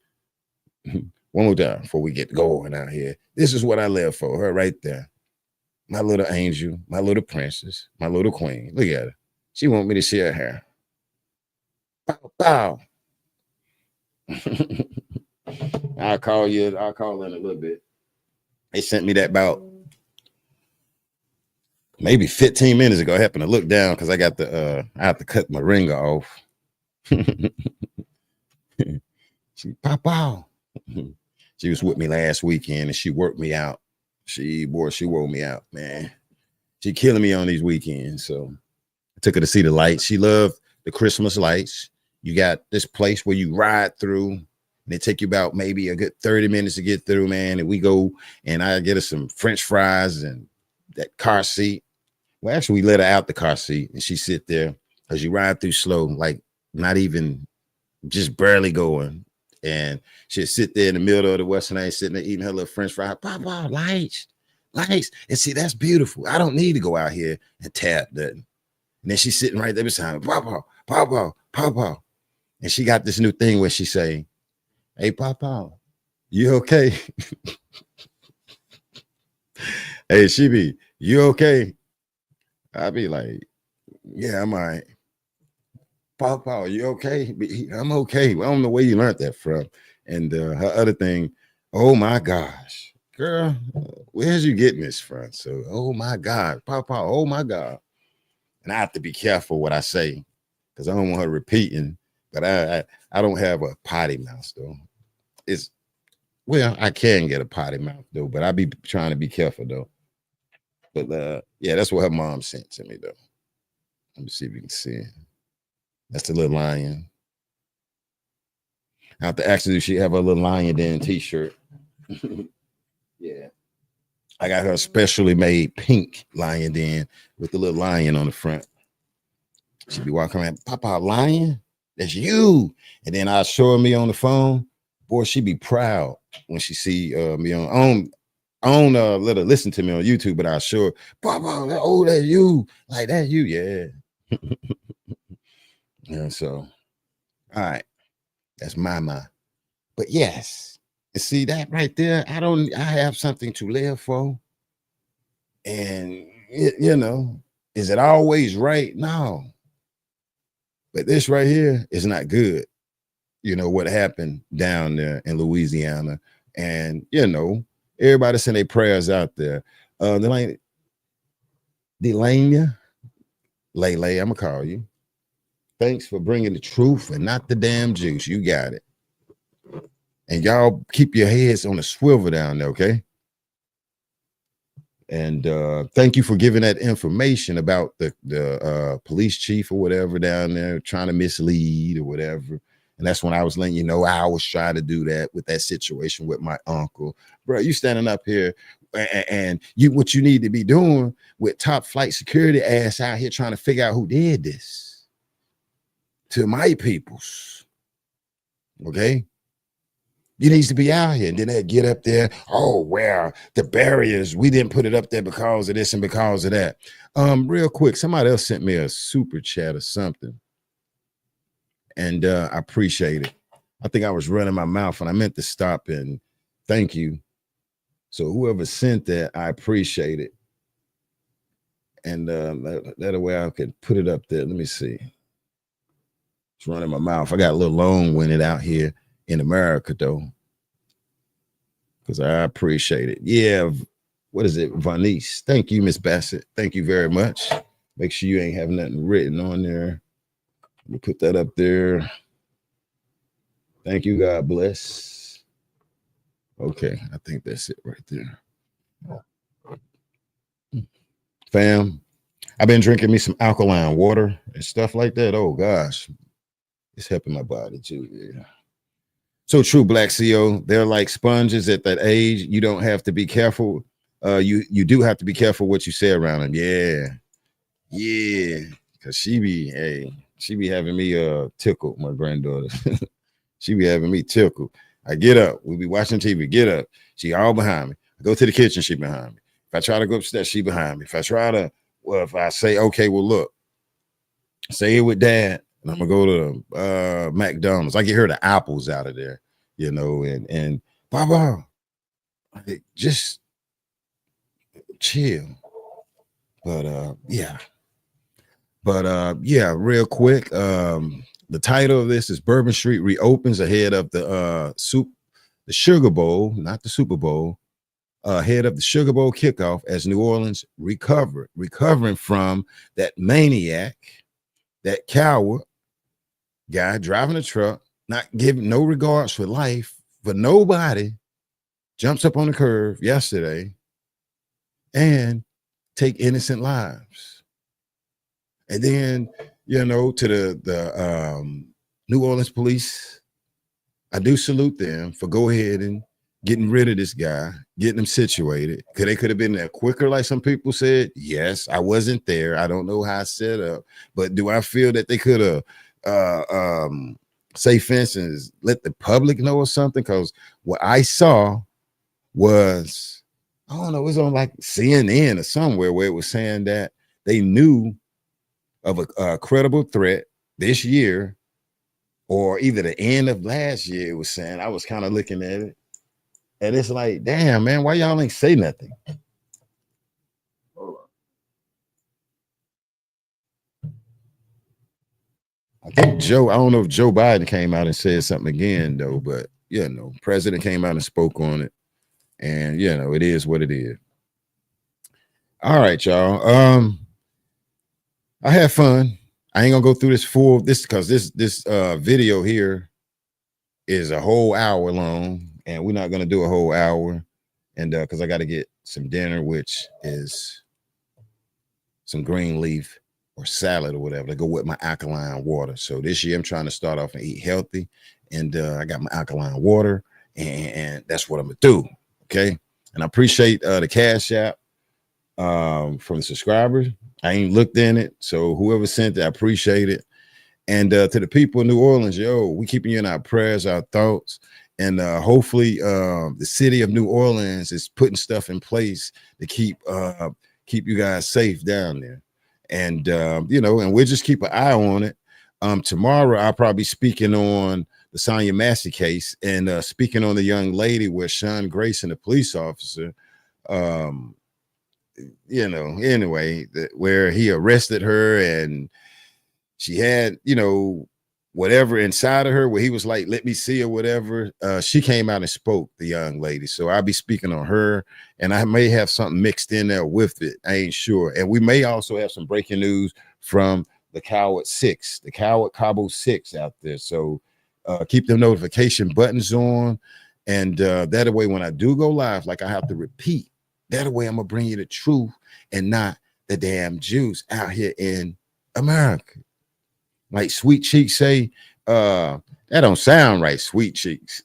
Speaker 1: One more time before we get going out here. This is what I live for. Her right there. My little angel, my little princess, my little queen. Look at her. She want me to share her hair. Bow, bow. I'll call in a little bit. They sent me that about maybe 15 minutes ago. I happened to look down because I got I have to cut my ringer off. She pop out. She was with me last weekend and she worked me out. She wore me out, man. She killing me on these weekends. So I took her to see the lights. She loved the Christmas lights. You got this place where you ride through and it take you about maybe a good 30 minutes to get through, man. And we go and I get her some French fries and that car seat. Well, actually, we let her out the car seat and she sit there as you ride through slow, like not even just barely going. And she'd sit there in the middle of the Western End, sitting there eating her little French fry. Papa, lights. And see, that's beautiful. I don't need to go out here and tap nothing. And then she's sitting right there beside me. Papa. And she got this new thing where she say, hey, Papa, you okay? Hey, she be, you okay? I be like, yeah, I'm all right. Papa, you okay? I'm okay. I don't know where you learned that from. And her other thing, oh my gosh, girl, where's you getting this from? So, oh my God, Papa, oh my God. And I have to be careful what I say because I don't want her repeating, but I don't have a potty mouth though. I can get a potty mouth though, but I be trying to be careful though. But yeah, that's what her mom sent to me though. Let me see if you can see it. That's the little lion. I have to ask her if she have a little lion den t-shirt. Yeah. I got her a specially made pink lion den with the little lion on the front. She be walking around, Papa, lion? That's you. And then I show her me on the phone. Boy, she be proud when she see me on. I don't let her listen to me on YouTube, but I show her, Papa, oh, that's you. Like, that's you, yeah. And so, all right, that's my mind. But yes, and see that right there, I have something to live for. And, you know, is it always right? No. But this right here is not good. You know, what happened down there in Louisiana. And, you know, everybody send their prayers out there. Delania, Lele, I'm going to call you. Thanks for bringing the truth and not the damn juice. You got it. And y'all keep your heads on a swivel down there, okay? And thank you for giving that information about the police chief or whatever down there trying to mislead or whatever. And that's when I was letting you know I was trying to do that with that situation with my uncle. Bro, you standing up here and what you need to be doing with top flight security ass out here trying to figure out who did this to my peoples. Okay? You needs to be out here. And then they get up there. Oh, well, the barriers, we didn't put it up there because of this and because of that. Real quick, somebody else sent me a super chat or something. And I appreciate it. I think I was running my mouth and I meant to stop and thank you. So whoever sent that, I appreciate it. And that way I could put it up there. Let me see. It's running my mouth. I got a little long-winded out here in America, though, because I appreciate it. Yeah, what is it, Vanice? Thank you, Miss Bassett. Thank you very much. Make sure you ain't have nothing written on there. Let me put that up there. Thank you, God bless. Okay, I think that's it right there. Fam, I've been drinking me some alkaline water and stuff like that. Oh, gosh. It's helping my body, too. Yeah. So true, Black CEO. They're like sponges at that age. You don't have to be careful. You do have to be careful what you say around them. Yeah. Because she be having me tickled, my granddaughter. She be having me tickled. I get up. We be watching TV. Get up. She all behind me. I go to the kitchen. She behind me. If I try to go upstairs, she behind me. If I say, okay, well, look, say it with Dad. And I'm gonna go to McDonald's. I get her the apples out of there. you know, and Baba, like, just chill. But yeah. Yeah, real quick. The title of this is Bourbon Street reopens ahead of the Sugar Bowl, not the Super Bowl, ahead of the Sugar Bowl kickoff as New Orleans recovering from that maniac, that coward guy driving a truck, not giving no regards for life, for nobody, jumps up on the curve yesterday and take innocent lives. And then, you know, to the New Orleans police, I do salute them for go ahead and getting rid of this guy, getting him situated. Because they could have been there quicker, like some people said. Yes, I wasn't there. I don't know how it's set up. But do I feel that they could have, say, for instance, let the public know or something? Because what I saw was, I don't know, it was on like CNN or somewhere where it was saying that they knew of a credible threat this year, or either the end of last year. It was saying, I was kind of looking at it, and it's like, damn, man, why y'all ain't say nothing? Hold on. I think I don't know if Joe Biden came out and said something again though, but you know, president came out and spoke on it, and you know, it is what it is. All right, y'all. I had fun. I ain't gonna go through this because this video here is a whole hour long, and we're not gonna do a whole hour, and because I got to get some dinner, which is some green leaf or salad or whatever to go with my alkaline water. So this year I'm trying to start off and eat healthy, and I got my alkaline water, and that's what I'm gonna do. Okay, and I appreciate the Cash App from the subscribers. I ain't looked in it, so whoever sent it, I appreciate it. And to the people in New Orleans, yo, we keeping you in our prayers, our thoughts, and hopefully the city of New Orleans is putting stuff in place to keep you guys safe down there. And you know, and we'll just keep an eye on it. Tomorrow I'll probably be speaking on the Sonya Massey case, and speaking on the young lady where Sean Grayson, the police officer, you know, anyway, where he arrested her, and she had, you know, whatever inside of her where he was like, let me see, or whatever. She came out and spoke, the young lady. So I'll be speaking on her, and I may have something mixed in there with it. I ain't sure. And we may also have some breaking news from the Coward Cabo 6 out there. So keep the notification buttons on. And that way, when I do go live, like I have to repeat, that way I'm gonna bring you the truth and not the damn juice out here in America. Like Sweet Cheeks say, that don't sound right, Sweet Cheeks.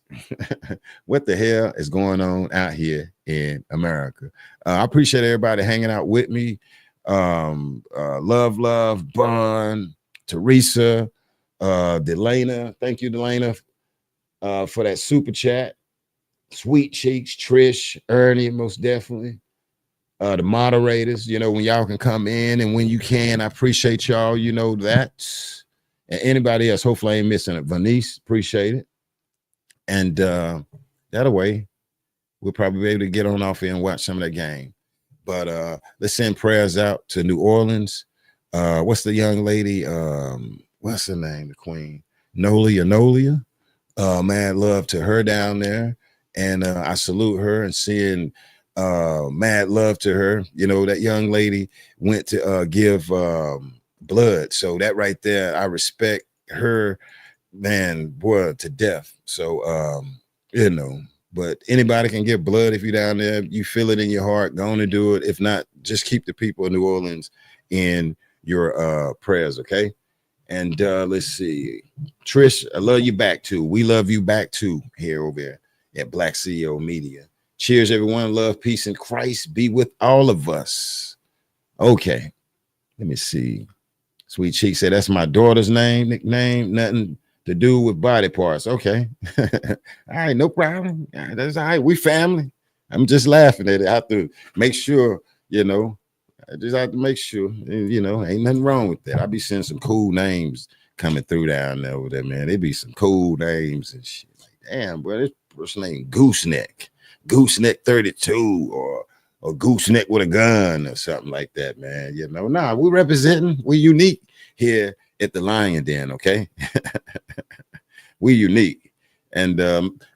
Speaker 1: What the hell is going on out here in America? I appreciate everybody hanging out with me. Love, Bun, Teresa, Delana. Thank you, Delana, for that super chat. Sweet Cheeks, Trish, Ernie, most definitely. The moderators, you know, when y'all can come in and when you can, I appreciate y'all, you know that. And anybody else, hopefully I ain't missing it. Vanice, appreciate it. And that way, we'll probably be able to get on off here and watch some of that game. But let's send prayers out to New Orleans. What's the young lady? What's her name? The queen. Nolia. Mad love to her down there. And I salute her, and seeing mad love to her. You know, that young lady went to give blood. So that right there, I respect her, man, boy, to death. So, you know, but anybody can give blood if you're down there. You feel it in your heart, go on and do it. If not, just keep the people of New Orleans in your prayers, okay? And let's see. Trish, I love you back too. We love you back too here over there at Black CEO Media. Cheers, everyone. Love, peace, and Christ be with all of us. Okay. Let me see. Sweet Cheek said, that's my daughter's nickname. Nothing to do with body parts. Okay. All right. No problem. That's all right. We family. I'm just laughing at it. I have to make sure, you know, I just have to make sure, you know, ain't nothing wrong with that. I'll be seeing some cool names coming through down there over there, man. There be some cool names and shit like damn, bro, this person named Gooseneck 32 or Gooseneck with a gun or something like that, man. You know, nah, we representing, we unique here at the Lion Den, okay? We unique. And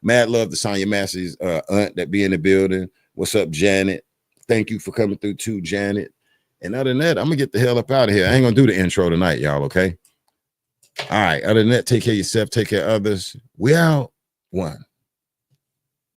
Speaker 1: mad love to Sonya Massey's aunt that be in the building. What's up, Janet? Thank you for coming through too, Janet. And other than that, I'm gonna get the hell up out of here. I ain't gonna do the intro tonight, y'all, okay? All right, other than that, take care of yourself, take care of others. We out. One.